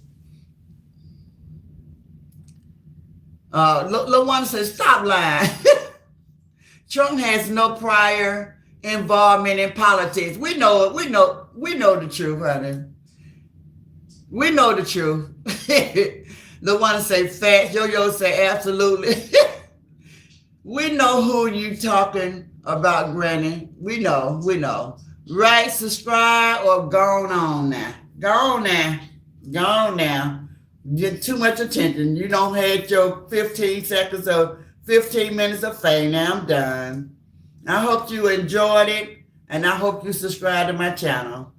LaWanda says, stop lying. Trump has no prior involvement in politics. We know it. We know the truth, honey. We know the truth. LaWanda say facts. Yo-Yo say absolutely. We know who you talking about, Granny. We know. Right, subscribe, or go on now. Go on now. Get too much attention. You don't have your 15 seconds or 15 minutes of fame. Now I'm done. I hope you enjoyed it, and I hope you subscribe to my channel.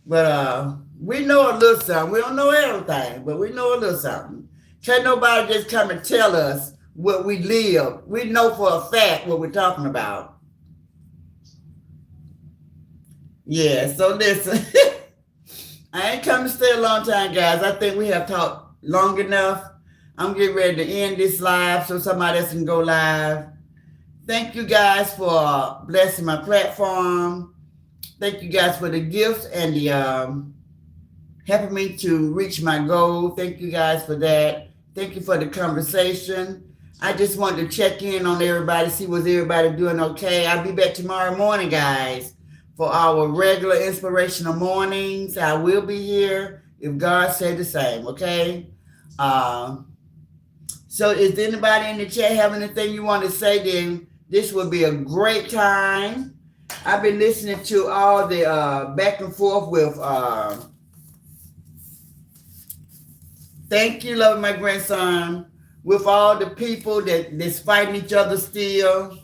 But we know a little something. We don't know everything, but we know a little something. Can't nobody just come and tell us what we live. We know for a fact what we're talking about. Yeah, so listen. I ain't come to stay a long time, guys. I think we have talked long enough. I'm getting ready to end this live so somebody else can go live. Thank you guys for blessing my platform. Thank you guys for the gifts and the helping me to reach my goal. Thank you guys for that. Thank you for the conversation. I just wanted to check in on everybody, see was everybody doing okay. I'll be back tomorrow morning, guys, for our regular inspirational mornings. I will be here if God said the same, okay? So is anybody in the chat have anything you want to say, then this will be a great time. I've been listening to all the back and forth with thank you, love my grandson, with all the people that's fighting each other still.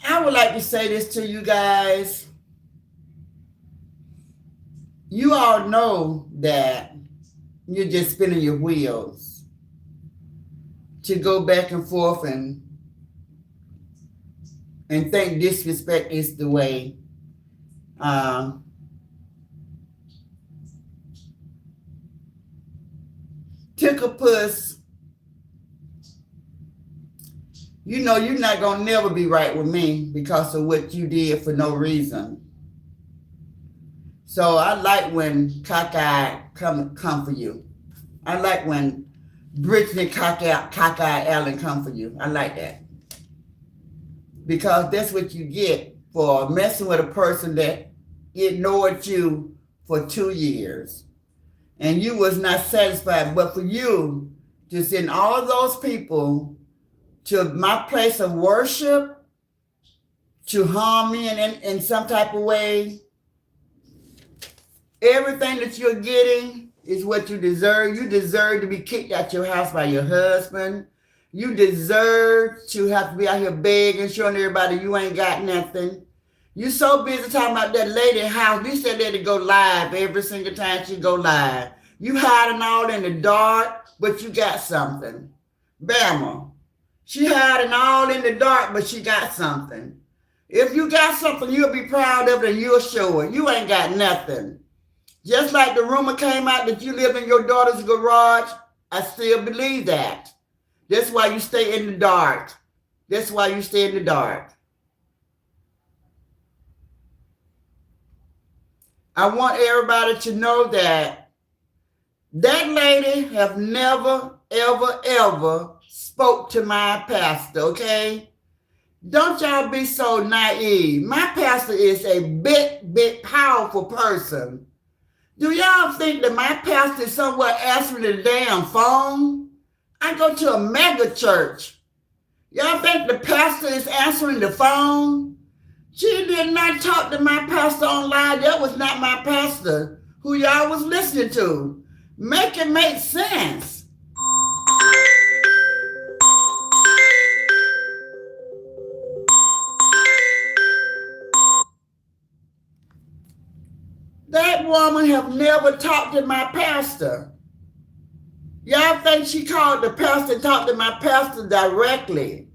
I would like to say this to you guys. You all know that you're just spinning your wheels to go back and forth and think disrespect is the way. Tickle puss, you know you're not gonna never be right with me because of what you did for no reason. So I like when cockeyed come for you. I like when Brittany cockeyed Allen come for you. I like that. Because that's what you get for messing with a person that ignored you for 2 years. And you was not satisfied. But for you to send all those people to my place of worship, to harm me in some type of way, everything that you're getting is what you deserve. You deserve to be kicked out your house by your husband. You deserve to have to be out here begging, showing everybody you ain't got nothing. You so busy talking about that lady house. You said that to go live every single time she go live. You hiding all in the dark, but you got something. Bama. She hiding all in the dark, but she got something. If you got something, you'll be proud of it and you'll show it. You ain't got nothing. Just like the rumor came out that you live in your daughter's garage, I still believe that. That's why you stay in the dark. That's why you stay in the dark. I want everybody to know that that lady have never, ever, ever spoke to my pastor, okay? Don't y'all be so naive. My pastor is a big, powerful person. Do y'all think that my pastor is somewhere answering the damn phone? I go to a mega church. Y'all think the pastor is answering the phone? She did not talk to my pastor online. That was not my pastor who y'all was listening to. Make it make sense. That woman have never talked to my pastor. Y'all think she called the pastor and talked to my pastor directly.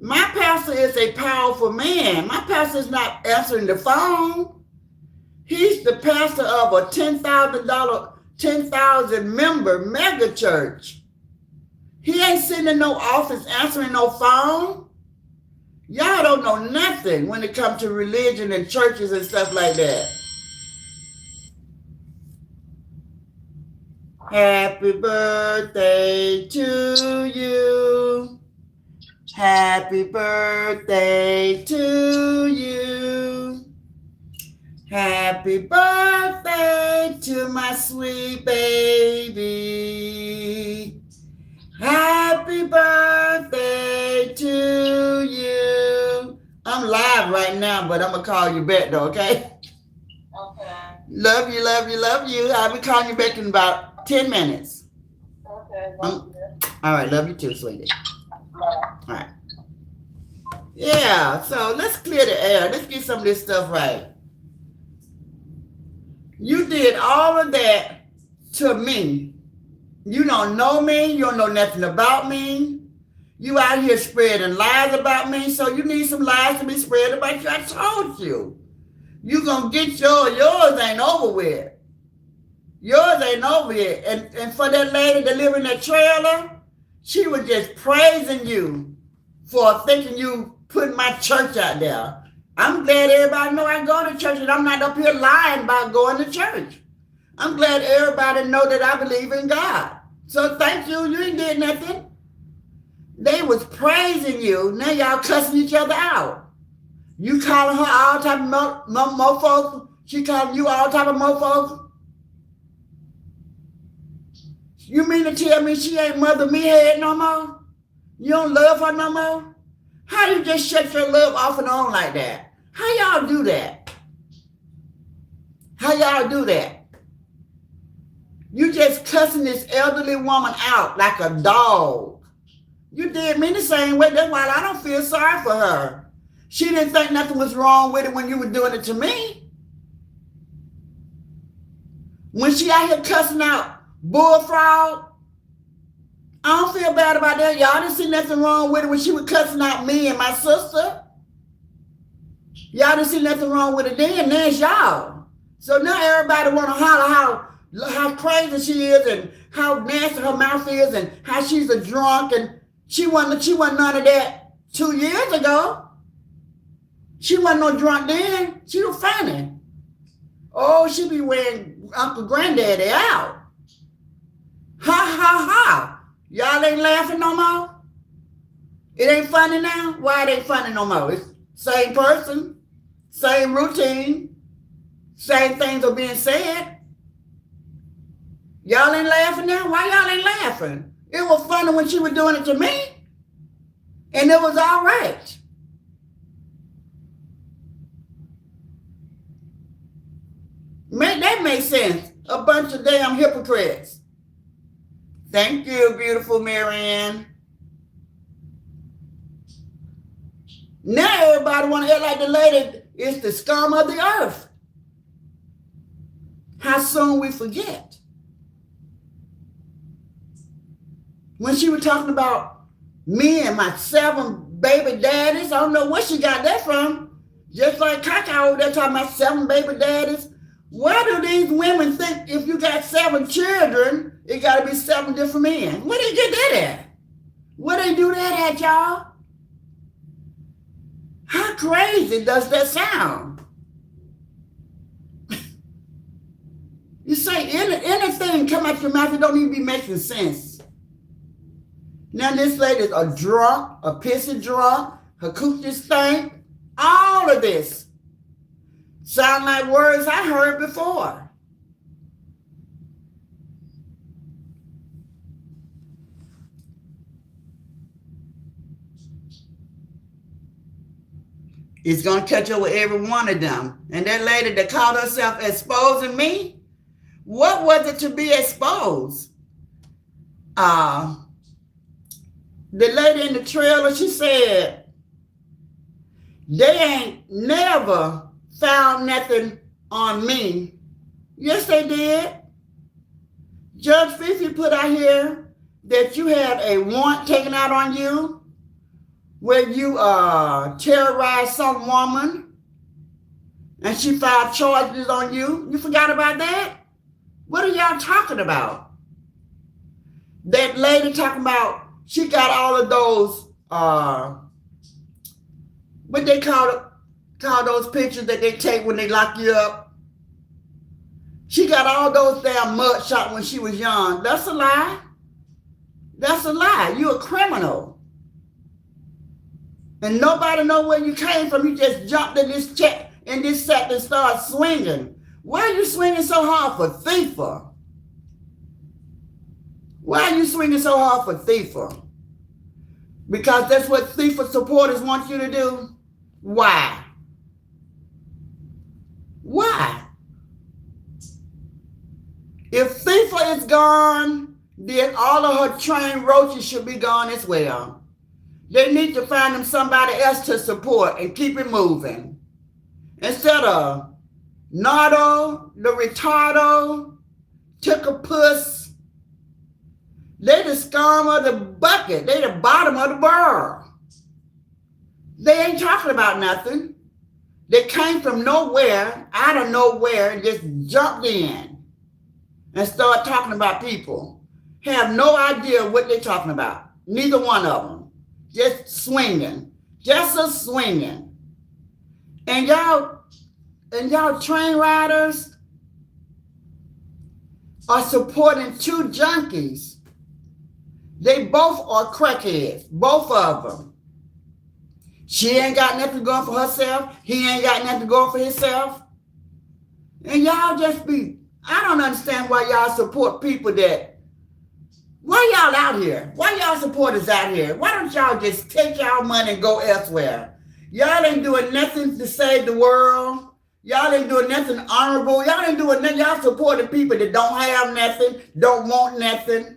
My pastor is a powerful man. My pastor is not answering the phone. He's the pastor of a $10,000 member mega church. He ain't sitting in no office answering no phone. Y'all don't know nothing when it comes to religion and churches and stuff like that. Happy birthday to you. Happy birthday to you. Happy birthday to my sweet baby. Happy birthday to you. I'm live right now, but I'm going to call you back though, okay? Okay. Love you, love you, love you. I'll be calling you back in about 10 minutes. Okay. Love you. All right, love you too, sweetie. Bye. All right. Yeah, so let's clear the air. Let's get some of this stuff right. You did all of that to me. You don't know me. You don't know nothing about me. You out here spreading lies about me, so you need some lies to be spread about you. I told you. You gonna get yours ain't over with. Yours ain't over yet. And for that lady that live in that trailer, she was just praising you for thinking you putting my church out there. I'm glad everybody know I go to church and I'm not up here lying about going to church. I'm glad everybody know that I believe in God. So thank you. You ain't did nothing. They was praising you. Now y'all cussing each other out. You calling her all type of mofos. She calling you all type of mofos. You mean to tell me she ain't Mother Me head no more? You don't love her no more? How you just shut your love off and on like that? How y'all do that? How y'all do that? You just cussing this elderly woman out like a dog. You did me the same way. That's why I don't feel sorry for her. She didn't think nothing was wrong with it when you were doing it to me. When she out here cussing out bullfrog, I don't feel bad about that. Y'all didn't see nothing wrong with it when she was cussing out me and my sister. Y'all didn't see nothing wrong with it then. There's y'all. So now everybody want to holler how crazy she is and how nasty her mouth is and how she's a drunk, and she wasn't none of that 2 years ago. She wasn't no drunk then. She was funny. Oh, she be wearing Uncle Granddaddy out. Ha, ha, ha. Y'all ain't laughing no more? It ain't funny now? Why it ain't funny no more? It's same person, same routine, same things are being said. Y'all ain't laughing now? Why y'all ain't laughing? It was funny when she was doing it to me, and it was all right. That makes sense. A bunch of damn hypocrites. Thank you, beautiful Marianne. Now everybody want to act like the lady is the scum of the earth. How soon we forget. When she was talking about me and my 7 baby daddies, I don't know where she got that from. Just like Kaka over there talking about 7 baby daddies. Why do these women think if you got 7 children, it got to be 7 different men? Where they get that at? Where they do that at, y'all? How crazy does that sound? You say anything come out your mouth, it don't even be making sense. Now this lady's a drunk, a pissy drunk, her coochie stink, all of this. Sound like words I heard before. It's going to catch up with every one of them. And that lady that called herself exposing me, what was it to be exposed? The lady in the trailer, she said, they ain't never found nothing on me. Yes, they did. Judge Fifi put out here that you had a warrant taken out on you where you terrorized some woman and she filed charges on you. You forgot about that? What are y'all talking about? That lady talking about she got all of those, what they call those pictures that they take when they lock you up. She got all those damn mud shots when she was young. That's a lie. That's a lie. You're a criminal. And nobody know where you came from. You just jumped in this check in this set and started swinging. Why are you swinging so hard for Thiefer? Why are you swinging so hard for Thiefer? Because that's what Thiefer supporters want you to do? Why? Why? If Thiefer is gone, then all of her trained roaches should be gone as well. They need to find them somebody else to support and keep it moving. Instead of Nardo, the retardo, took a puss. They just scum of the bucket. They the bottom of the barrel. They ain't talking about nothing. They came from nowhere, out of nowhere, and just jumped in and started talking about people. Have no idea what they're talking about. Neither one of them. Just swinging. Just a swinging. And y'all train riders are supporting two junkies. They both are crackheads, both of them. She ain't got nothing going for herself. He ain't got nothing going for himself. And y'all just be, I don't understand why y'all support people that, why y'all out here? Why y'all supporters out here? Why don't y'all just take y'all money and go elsewhere? Y'all ain't doing nothing to save the world. Y'all ain't doing nothing honorable. Y'all ain't doing nothing. Y'all supporting people that don't have nothing, don't want nothing.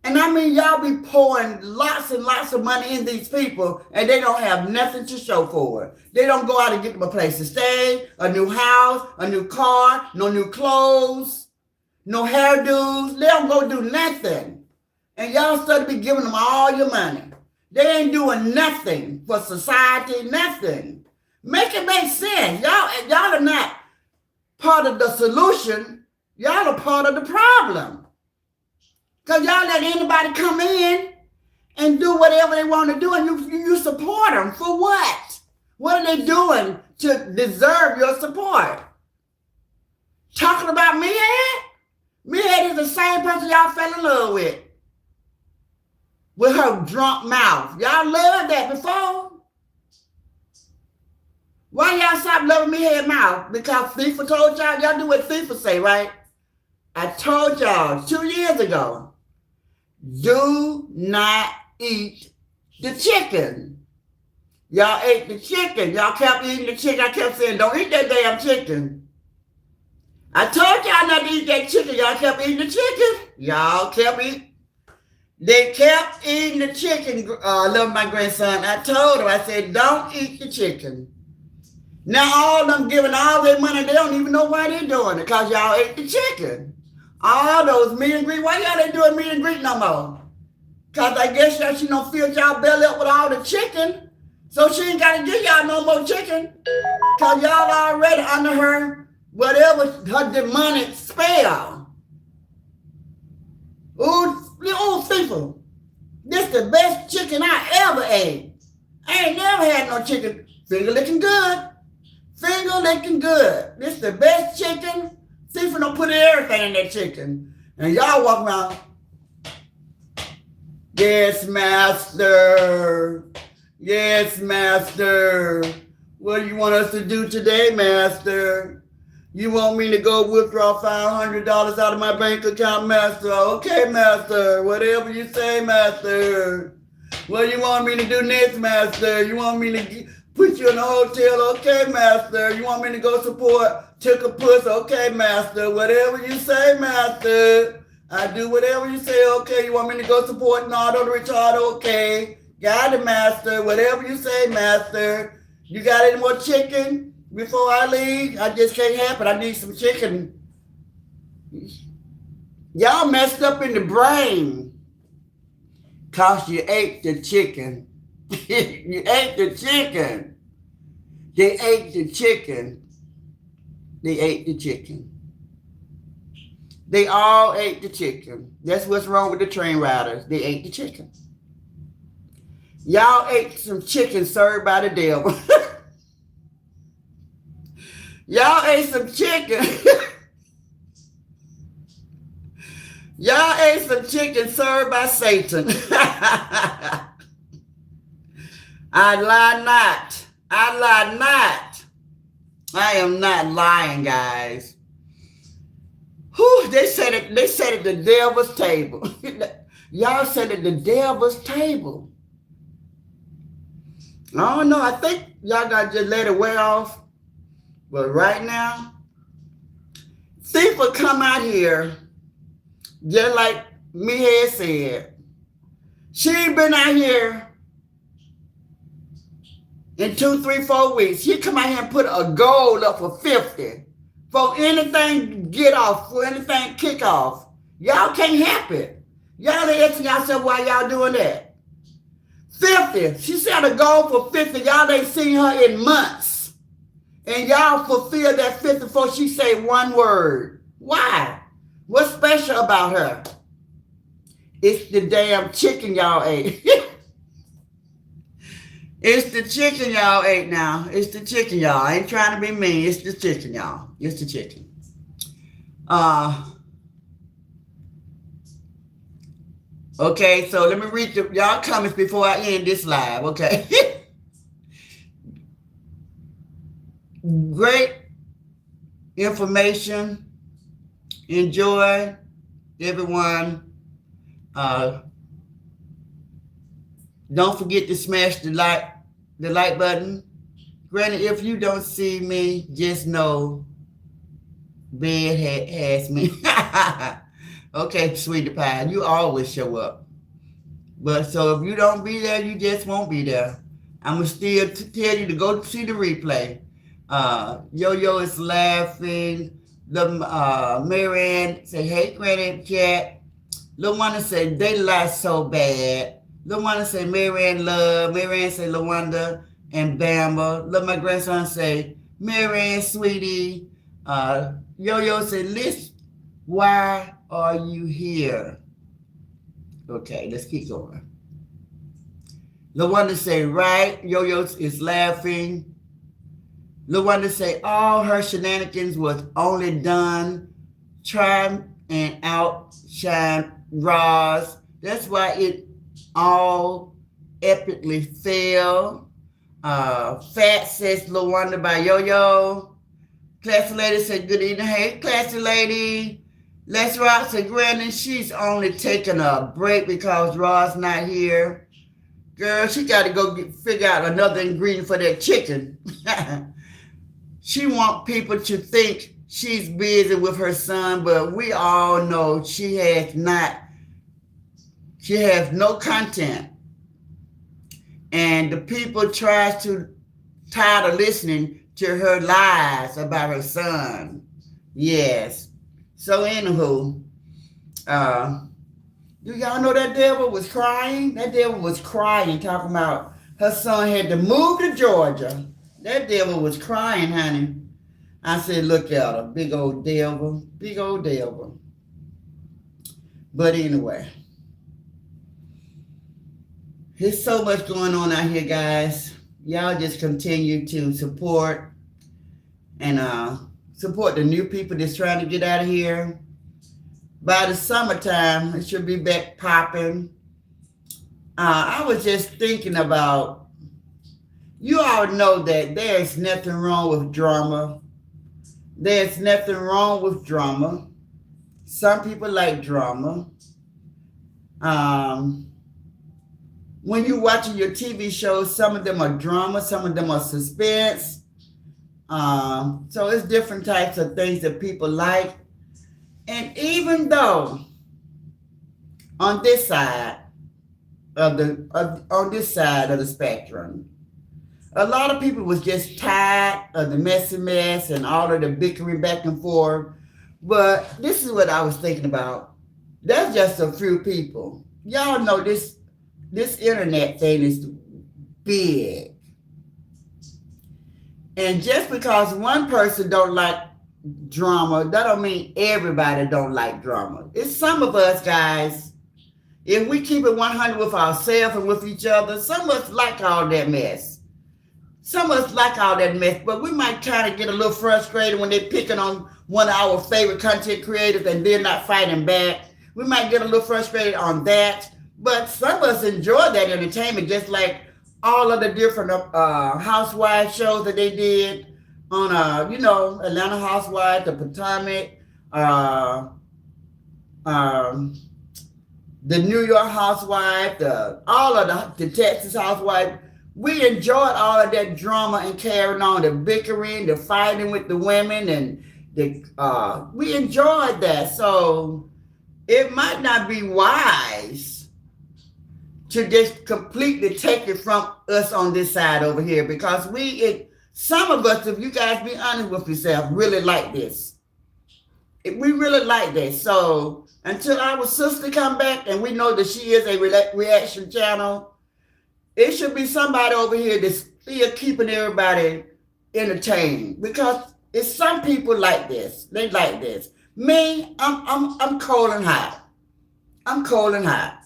And I mean, y'all be pouring lots and lots of money in these people, and they don't have nothing to show for it. They don't go out and get them a place to stay, a new house, a new car, no new clothes, no hairdos. They don't go do nothing. And y'all started be giving them all your money. They ain't doing nothing for society, nothing. Make it make sense. Y'all are not part of the solution. Y'all are part of the problem. Because y'all let anybody come in and do whatever they want to do, and you support them. For what? What are they doing to deserve your support? Talking about Meathead? Meathead is the same person y'all fell in love with her drunk mouth. Y'all loved that before. Why y'all stop loving Meathead mouth? Because FIFA told y'all do what FIFA say, right? I told y'all 2 years ago, do not eat the chicken. Y'all ate the chicken. Y'all kept eating the chicken. I kept saying, don't eat that damn chicken. I told y'all not to eat that chicken. Y'all kept eating the chicken. Y'all kept eating. They kept eating the chicken. I love my grandson. I told him, I said, don't eat the chicken. Now all of them giving all their money, they don't even know why they're doing it, because y'all ate the chicken. All those meet and greet. Why y'all ain't doing meet and greet no more? Because I guess she don't fill y'all belly up with all the chicken. So she ain't got to give y'all no more chicken. Because y'all already under her, whatever, her demonic spell. Ooh, people. This the best chicken I ever ate. I ain't never had no chicken. Finger licking good. Finger licking good. This the best chicken. Sifa don't put everything in that chicken. And y'all walk around. Yes, master. Yes, master. What do you want us to do today, master? You want me to go withdraw $500 out of my bank account, master? Okay, master. Whatever you say, master. What do you want me to do next, master? You want me to put you in a hotel? Okay, master. You want me to go support Took a Puss? Okay, master. Whatever you say, master. I do whatever you say. Okay, you want me to go support Nardo the Retard? Okay. Got it, master. Whatever you say, master. You got any more chicken before I leave? I just can't have it. I need some chicken. Y'all messed up in the brain. Cause you ate the chicken. You ate the chicken. They ate the chicken. They ate the chicken. They all ate the chicken. That's what's wrong with the train riders. They ate the chicken. Y'all ate some chicken served by the devil. Y'all ate some chicken. Y'all ate some chicken served by Satan. I lie not. I lie not. I am not lying, guys. Whew, they said it at the devil's table. Y'all said at the devil's table. I don't know. I think y'all got to just let it wear off. But right now, people come out here, just like Meathead said. She ain't been out here in 2, 3, 4 weeks. She come out here and put a goal up for 50. For anything get off, for anything kick off. Y'all can't help it. Y'all ain't asking yourself why y'all doing that. 50. She set a goal for 50. Y'all ain't seen her in months. And y'all fulfill that 50 before she say one word. Why? What's special about her? It's the damn chicken y'all ate. It's the chicken y'all ate now. It's the chicken y'all. I ain't trying to be mean. It's the chicken y'all. It's the chicken. Okay, so let me read y'all comments before I end this live, okay? Great information. Enjoy, everyone. Don't forget to smash the like button. Granted, if you don't see me, just know bed has me. Okay, sweetie pie, you always show up. But so if you don't be there, you just won't be there. I'm going to still tell you to go see the replay. Yo-Yo is laughing. Marianne say, hey, Granny Cat. LaWanda say, they lie so bad. LaWanda say, Marianne love. Marianne say, LaWanda and Bamba. Look, my grandson say, Marianne, sweetie. Yo-Yo say, listen, why are you here? Okay, let's keep going. LaWanda say, right. Yo-Yo is laughing. LaWanda say, all her shenanigans was only done try and outshine Roz. That's why it all epically failed. Fat says LaWanda by Yo-Yo. Classy lady said, good evening. Hey, classy lady. Let's Rock said, Granny, she's only taking a break because Roz not here. Girl, she got to go figure out another ingredient for that chicken. She want people to think she's busy with her son, but we all know she has no content. And the people tired of listening to her lies about her son. Yes. So anywho, do y'all know that devil was crying? That devil was crying, talking about her son had to move to Georgia. That devil was crying, honey. I said, look at her, big old devil, big old devil. But anyway, there's so much going on out here, guys. Y'all just continue to support and support the new people that's trying to get out of here. By the summertime, it should be back popping. I was just thinking about, you all know that there's nothing wrong with drama. There's nothing wrong with drama. Some people like drama. When you're watching your TV shows, some of them are drama, some of them are suspense. So it's different types of things that people like. And even though on this side of the spectrum, a lot of people was just tired of the messy mess and all of the bickering back and forth. But this is what I was thinking about. That's just a few people. Y'all know this internet thing is big. And just because one person don't like drama, that don't mean everybody don't like drama. It's some of us, guys, if we keep it 100 with ourselves and with each other, some of us like all that mess. Some of us like all that mess, but we might kind of get a little frustrated when they're picking on one of our favorite content creators and they're not fighting back. We might get a little frustrated on that, but some of us enjoy that entertainment, just like all of the different housewife shows that they did on, Atlanta Housewives, the Potomac, the New York Housewife, all of the Texas Housewife. We enjoyed all of that drama and carrying on, the bickering, the fighting with the women, and we enjoyed that. So it might not be wise to just completely take it from us on this side over here, because some of us, if you guys be honest with yourself, really like this. We really like that. So until our sister come back and we know that she is a reaction channel, it should be somebody over here that's still keeping everybody entertained, because it's some people like this. They like this. Me, I'm cold and hot. I'm cold and hot.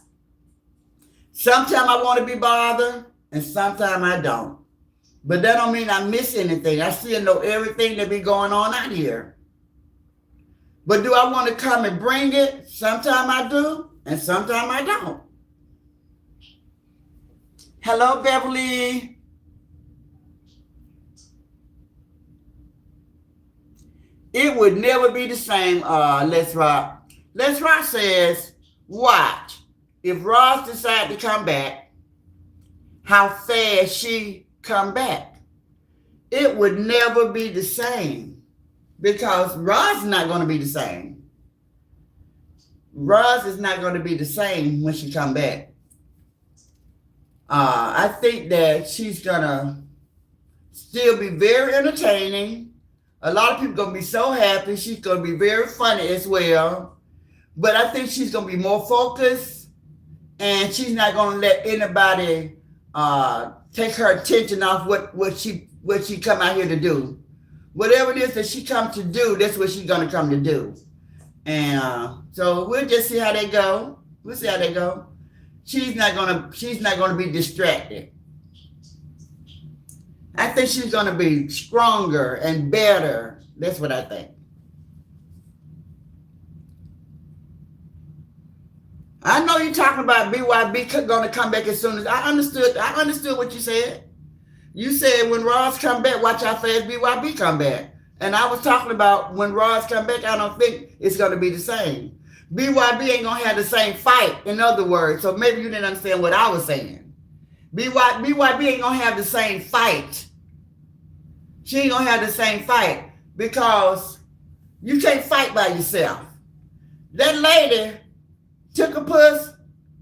Sometimes I want to be bothered, and sometimes I don't. But that don't mean I miss anything. I still know everything that be going on out here. But do I want to come and bring it? Sometimes I do, and sometimes I don't. Hello, Beverly. It would never be the same, Let's Rock. Let's Rock says, watch. If Ross decide to come back, how fast she come back. It would never be the same, because Ross is not going to be the same. Ross is not going to be the same when she come back. I think that she's going to still be very entertaining. A lot of people going to be so happy. She's going to be very funny as well. But I think she's going to be more focused, and she's not going to let anybody take her attention off what she come out here to do. Whatever it is that she come to do, that's what she's going to come to do. And so we'll just see how they go. We'll see how they go. She's not gonna be distracted. I think she's gonna be stronger and better. That's what I think. I know you're talking about BYB gonna come back as soon as I understood what you said. You said when Ross come back, watch how fast BYB come back. And I was talking about when Ross come back, I don't think it's gonna be the same. BYB ain't gonna have the same fight, in other words. So maybe you didn't understand what I was saying. BYB ain't gonna have the same fight. She ain't gonna have the same fight, because you can't fight by yourself. That lady took a puss.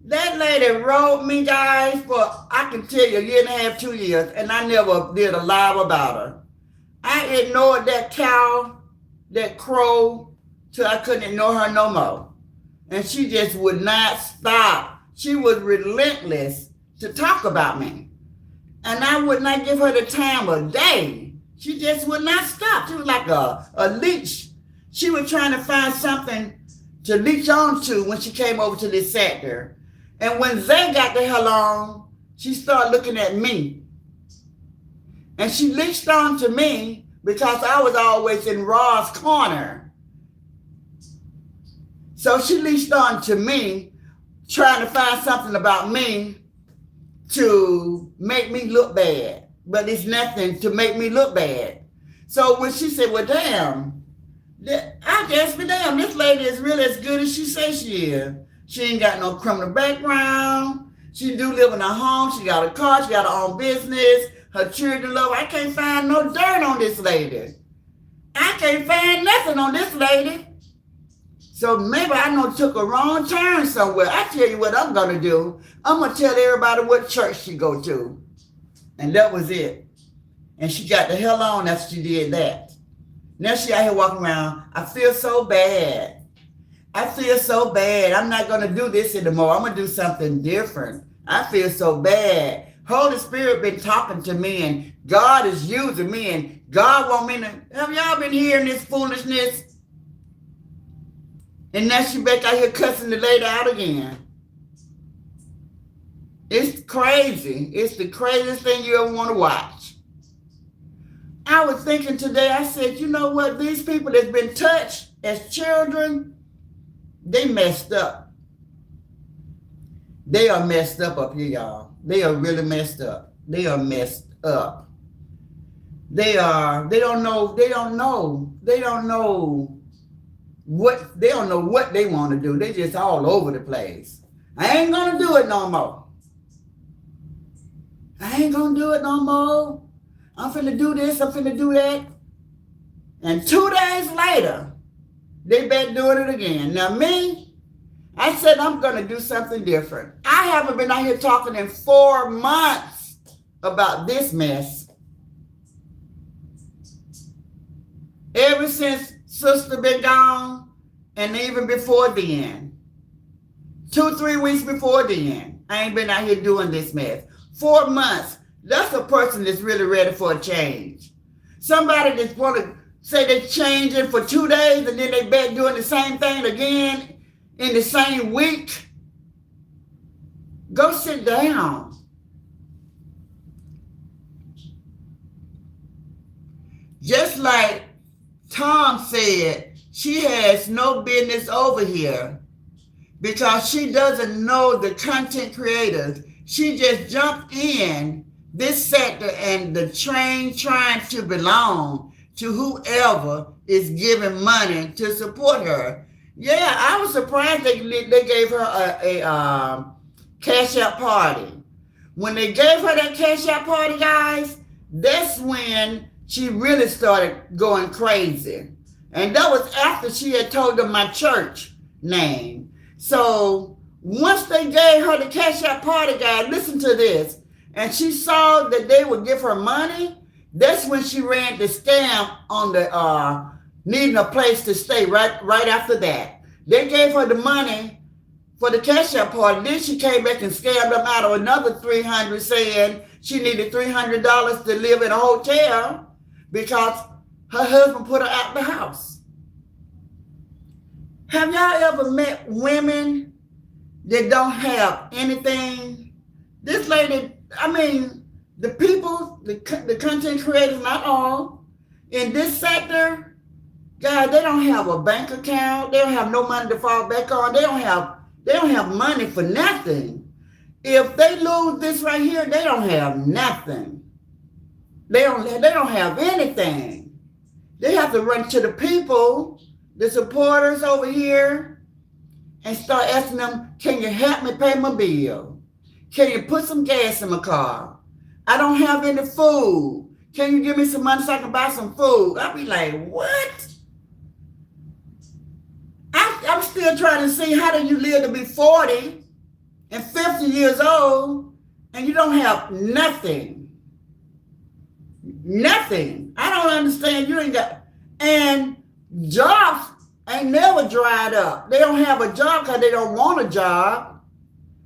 That lady rode me, guys, for, I can tell you, a year and a half, 2 years, and I never did a live about her. I ignored that cow, that crow, till I couldn't ignore her no more. And she just would not stop. She was relentless to talk about me. And I would not give her the time of day. She just would not stop. She was like a leech. She was trying to find something to leech onto when she came over to this sector. And when Zay got the hell on, she started looking at me. And she leached on to me because I was always in Ra's corner. So she leached on to me, trying to find something about me to make me look bad. But it's nothing to make me look bad. So when she said, well, damn, I guess, but damn, this lady is really as good as she says she is. She ain't got no criminal background. She do live in a home. She got a car. She got her own business. Her children love her. I can't find no dirt on this lady. I can't find nothing on this lady. So maybe I know took a wrong turn somewhere. I tell you what I'm going to do. I'm going to tell everybody what church she go to. And that was it. And she got the hell on after she did that. Now she out here walking around. I feel so bad. I feel so bad. I'm not going to do this anymore. I'm going to do something different. I feel so bad. Holy Spirit been talking to me, and God is using me, and God want me to. Have y'all been hearing this foolishness? And now she back out here cussing the lady out again. It's crazy. It's the craziest thing you ever want to watch. I was thinking today, I said, you know what? These people that's been touched as children, they messed up. They are messed up here, y'all. They are really messed up. They are messed up. They don't know what they want to do. They just all over the place. I ain't gonna do it no more. I ain't gonna do it no more. I'm finna do this, I'm finna do that. And 2 days later, they back doing it again. Now me, I said I'm gonna do something different. I haven't been out here talking in 4 months about this mess. Ever since sister been gone, and even before then, 2-3 weeks before then, I ain't been out here doing this mess. 4 months. That's a person that's really ready for a change. Somebody that's want to say they're changing for 2 days and then they back doing the same thing again in the same week. Go sit down. Just like Tom said, she has no business over here because she doesn't know the content creators. She just jumped in this sector and the train trying to belong to whoever is giving money to support her. Yeah, I was surprised they gave her a cash out party. When they gave her that cash out party, guys, that's when she really started going crazy. And that was after she had told them my church name. So once they gave her the cash out party, guys, listen to this, and she saw that they would give her money, that's when she ran the scam on the needing a place to stay right after that. They gave her the money for the cash out party. Then she came back and scammed them out of another $300, saying she needed $300 to live in a hotel because her husband put her out the house. Have y'all ever met women that don't have anything? This lady, I mean, the people, the content creators, not all, in this sector, God, they don't have a bank account. They don't have no money to fall back on. They don't have money for nothing. If they lose this right here, they don't have nothing. They don't have anything. They have to run to the people, the supporters over here, and start asking them, can you help me pay my bill? Can you put some gas in my car? I don't have any food. Can you give me some money so I can buy some food? I'll be like, what? I'm still trying to see, how do you live to be 40 and 50 years old and you don't have nothing? Nothing. I don't understand. You ain't got, and jobs ain't never dried up. They don't have a job because they don't want a job.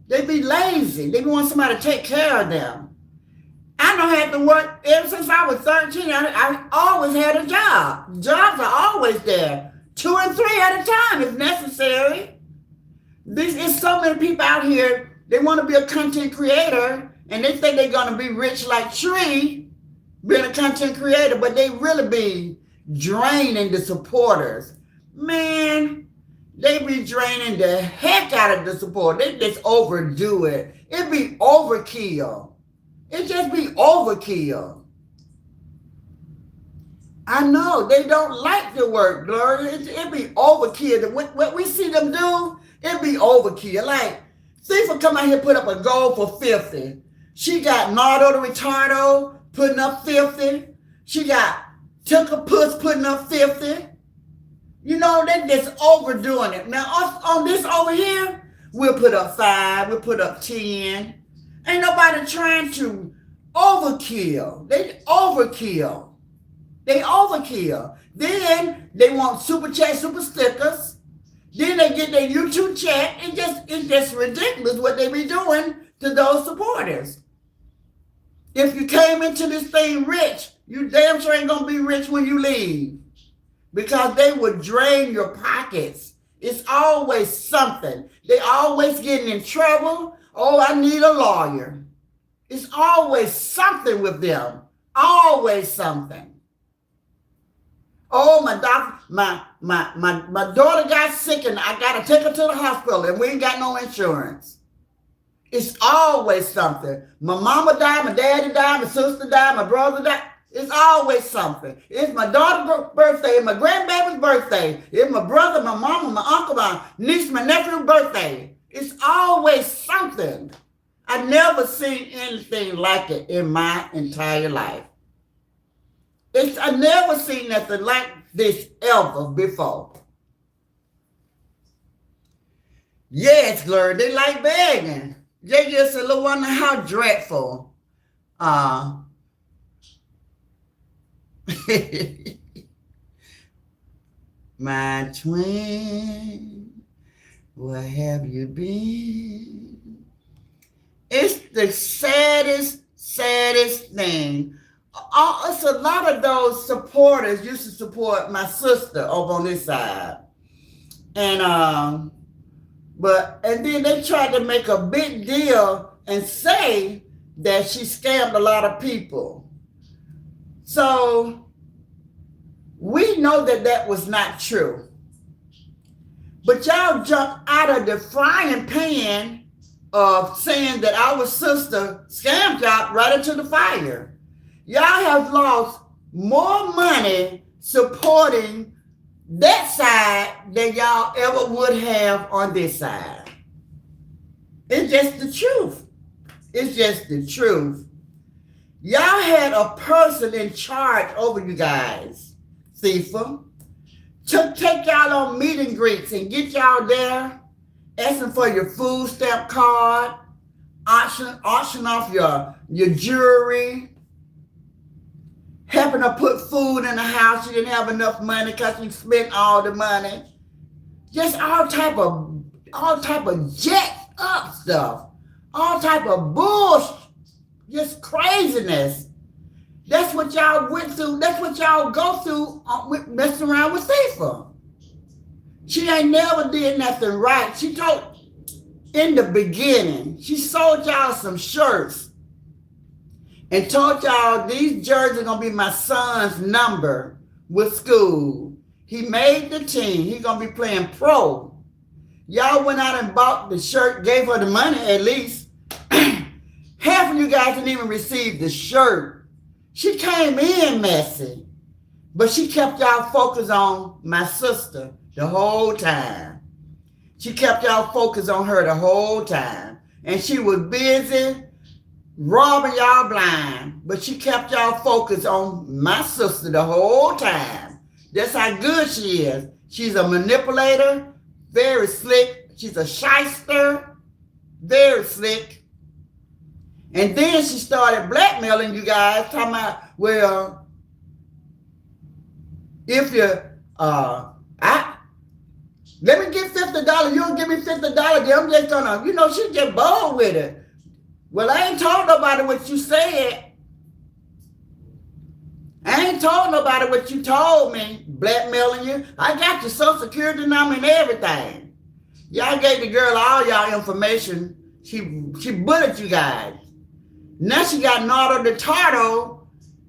They be lazy. They want somebody to take care of them. I don't have to work ever since I was 13. I always had a job. Jobs are always there. 2 and 3 at a time if necessary. There's so many people out here, they want to be a content creator and they think they're going to be rich like Tree, being a content creator, but they really be draining the supporters. Man, they be draining the heck out of the support. They just overdo it. It be overkill. It just be overkill. I know they don't like the work, Gloria. It be overkill. What we see them do, it be overkill. Like, FIFA come out here, put up a goal for 50. She got Nardo the Retardo putting up 50. She got Tucker Puss putting up 50. You know, they just overdoing it. Now, us on this over here, we'll put up 5, we'll put up 10. Ain't nobody trying to overkill. They overkill. They overkill. Then they want super chat, super stickers. Then they get their YouTube chat. It's just ridiculous what they be doing to those supporters. If you came into this thing rich, you damn sure ain't gonna be rich when you leave. Because they would drain your pockets. It's always something. They always getting in trouble. Oh, I need a lawyer. It's always something with them. Always something. Oh, my daughter got sick and I gotta take her to the hospital and we ain't got no insurance. It's always something. My mama died, my daddy died, my sister died, my brother died. It's always something. It's my daughter's birthday, it's my grandbaby's birthday, it's my brother, my mama, my uncle, my niece, my nephew's birthday. It's always something. I've never seen anything like it in my entire life. I've never seen nothing like this ever before. Yes, Gloria, they like begging. They just a little wonder how dreadful. My twin, where have you been? It's the saddest thing. It's a lot of those supporters used to support my sister over on this side. And and then they tried to make a big deal and say that she scammed a lot of people. So we know that that was not true. But y'all jumped out of the frying pan of saying that our sister scammed y'all right into the fire. Y'all have lost more money supporting that side than y'all ever would have on this side. It's just the truth. It's just the truth. Y'all had a person in charge over you guys, Sifa, to take y'all on meet and greets and get y'all there, asking for your food stamp card, auction off your jewelry, helping her put food in the house. She didn't have enough money because she spent all the money. Just all type of jacked up stuff, all type of bullshit, just craziness. That's what y'all went through. That's what y'all go through messing around with Sifa. She ain't never did nothing right. She told in the beginning, she sold y'all some shirts and told y'all these jerseys are gonna be my son's number with school. He made the team. He's gonna be playing pro. Y'all went out and bought the shirt, gave her the money at least. Half of you guys didn't even receive the shirt. She came in messy, but she kept y'all focused on my sister the whole time. She kept y'all focused on her the whole time. And she was busy robbing y'all blind, but she kept y'all focused on my sister the whole time. That's how good she is. She's a manipulator, very slick. She's a shyster, very slick. And then she started blackmailing you guys, talking about, well, if you, let me get $50. You don't give me $50, then I'm just gonna, she get bold with it. Well, I ain't told nobody what you said. I ain't told nobody what you told me, blackmailing you. I got your social security number and everything. Y'all gave the girl all y'all information. She bullied you guys. Now she got Nardo the Tardo.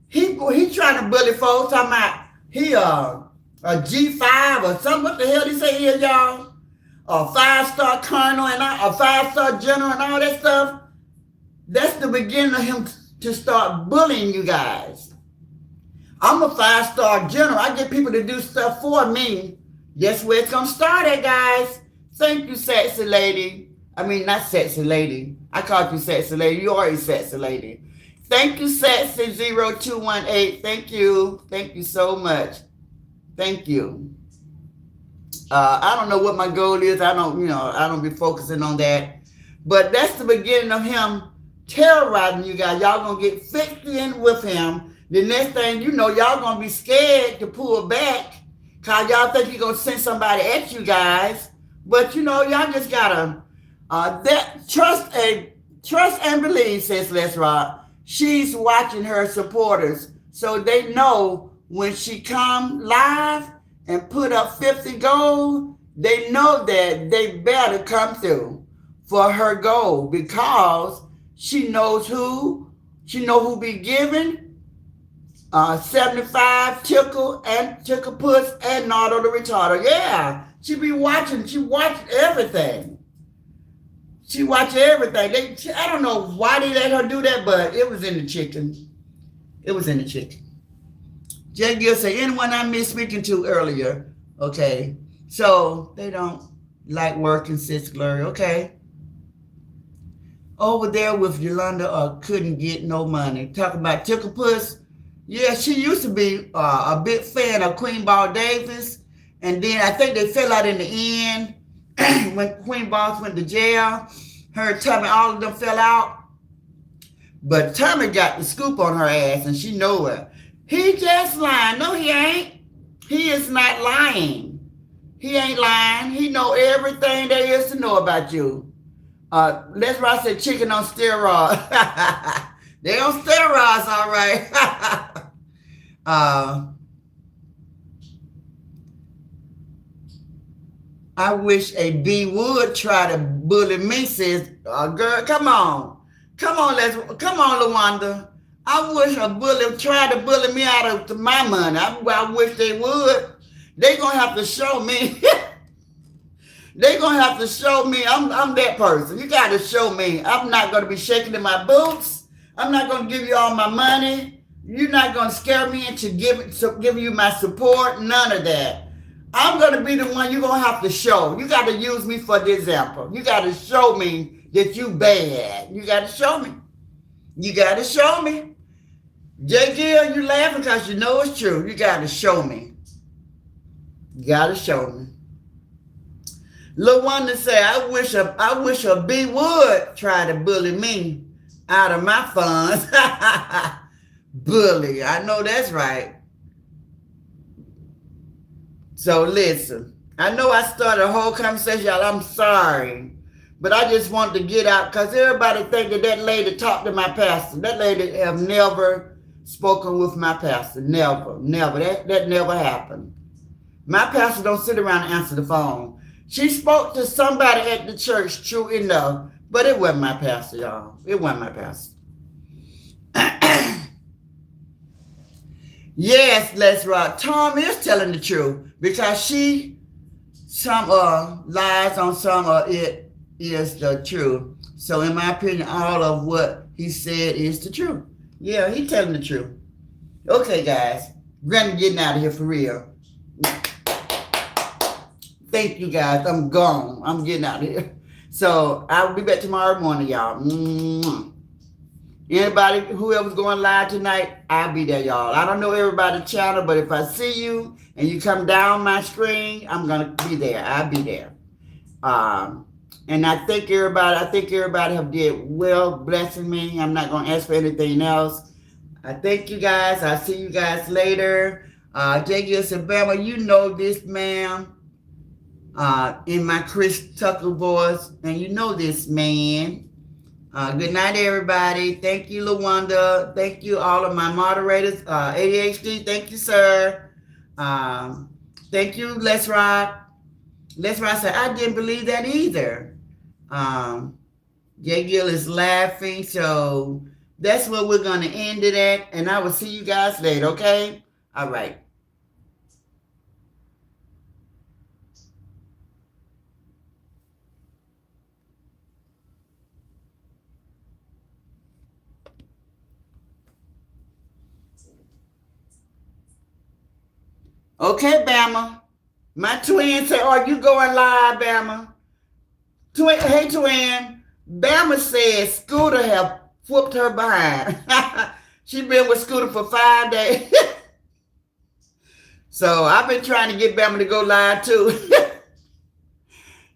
He trying to bully folks, talking about he a G5 or something. What the hell he say he is, y'all? A 5-star colonel and a 5-star general and all that stuff. That's the beginning of him to start bullying you guys. I'm a 5-star general. I get people to do stuff for me. Guess where it's gonna start at, guys? Thank you, sexy lady. I mean, not sexy lady. I called you sexy lady. You already sexy lady. Thank you, sexy 0218. Thank you. Thank you so much. Thank you. I don't know what my goal is. I don't be focusing on that. But that's the beginning of him terrorizing you guys. Y'all gonna get fixed in with him. The next thing you know, y'all gonna be scared to pull back because y'all think he's gonna send somebody at you guys. But y'all just gotta trust and believe, says Les Rock. She's watching her supporters so they know when she come live and put up 50 gold, they know that they better come through for her goal because she knows who be giving 75 Tickle Puss and Nardo the Retarder. Yeah, she be watching. She watched everything. She watched everything. I don't know why they let her do that, but it was in the chicken. It was in the chicken. Jay Gill said, anyone I missed speaking to earlier. Okay. So they don't like working, Sis Glory. Okay. Over there with Yolanda couldn't get no money. Talking about Tickle Puss. Yeah, she used to be a big fan of Queen Ball Davis. And then I think they fell out in the end. When Queen Boss went to jail, her and Tommy, all of them fell out. But Tommy got the scoop on her ass, and she know it. He just lying. No, he ain't. He is not lying. He ain't lying. He know everything there is to know about you. That's why I said chicken on steroids. They on steroids, all right. I wish a bee would try to bully me, says, girl, come on. Come on, Lawanda. I wish a bully tried to bully me out of my money. I wish they would. They gonna have to show me. They gonna have to show me I'm that person. You gotta show me. I'm not gonna be shaking in my boots. I'm not gonna give you all my money. You're not gonna scare me into giving you my support. None of that. I'm gonna be the one you're gonna have to show. You gotta use me for the example. You gotta show me that you bad. You gotta show me. You gotta show me. J. Gill, you laughing because you know it's true. You gotta show me. You gotta show me. Lil Wanda say, I wish a bee would try to bully me out of my funds. Bully. I know that's right. So listen, I know I started a whole conversation, y'all. I'm sorry. But I just want to get out because everybody think that lady talked to my pastor. That lady have never spoken with my pastor. Never. That never happened. My pastor don't sit around and answer the phone. She spoke to somebody at the church, true enough, but it wasn't my pastor, y'all. It wasn't my pastor. Yes, let's rock. Tom is telling the truth because some lies on some of it is the truth. So in my opinion, all of what he said is the truth. Yeah, he telling the truth. Okay, guys. Granny getting out of here for real. Thank you, guys. I'm gone. I'm getting out of here. So I'll be back tomorrow morning, y'all. Anybody, whoever's going live tonight, I'll be there, y'all. I don't know everybody's channel, but if I see you and you come down my screen, I'm going to be there. I'll be there. And I thank everybody have did well blessing me. I'm not going to ask for anything else. I thank you guys. I'll see you guys later. J. Gill said, Bama, you know this, ma'am. In my Chris Tucker voice. And you know this, man. Good night, everybody. Thank you, Lawanda. Thank you, all of my moderators. ADHD, thank you, sir. Thank you, Let's Rock. Let's Rock said, I didn't believe that either. J. Gill is laughing. So that's where we're going to end it at. And I will see you guys later, okay? All right. Okay, Bama. My twin said, are you going live, Bama? Hey, twin. Bama said Scooter have whooped her behind. She been with Scooter for 5 days. So I've been trying to get Bama to go live too.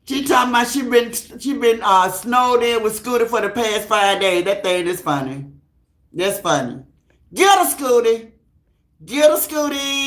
She talking about she been snowed in with Scooter for the past 5 days. That thing is funny. That's funny. Get her, Scooty. Get her, Scooty.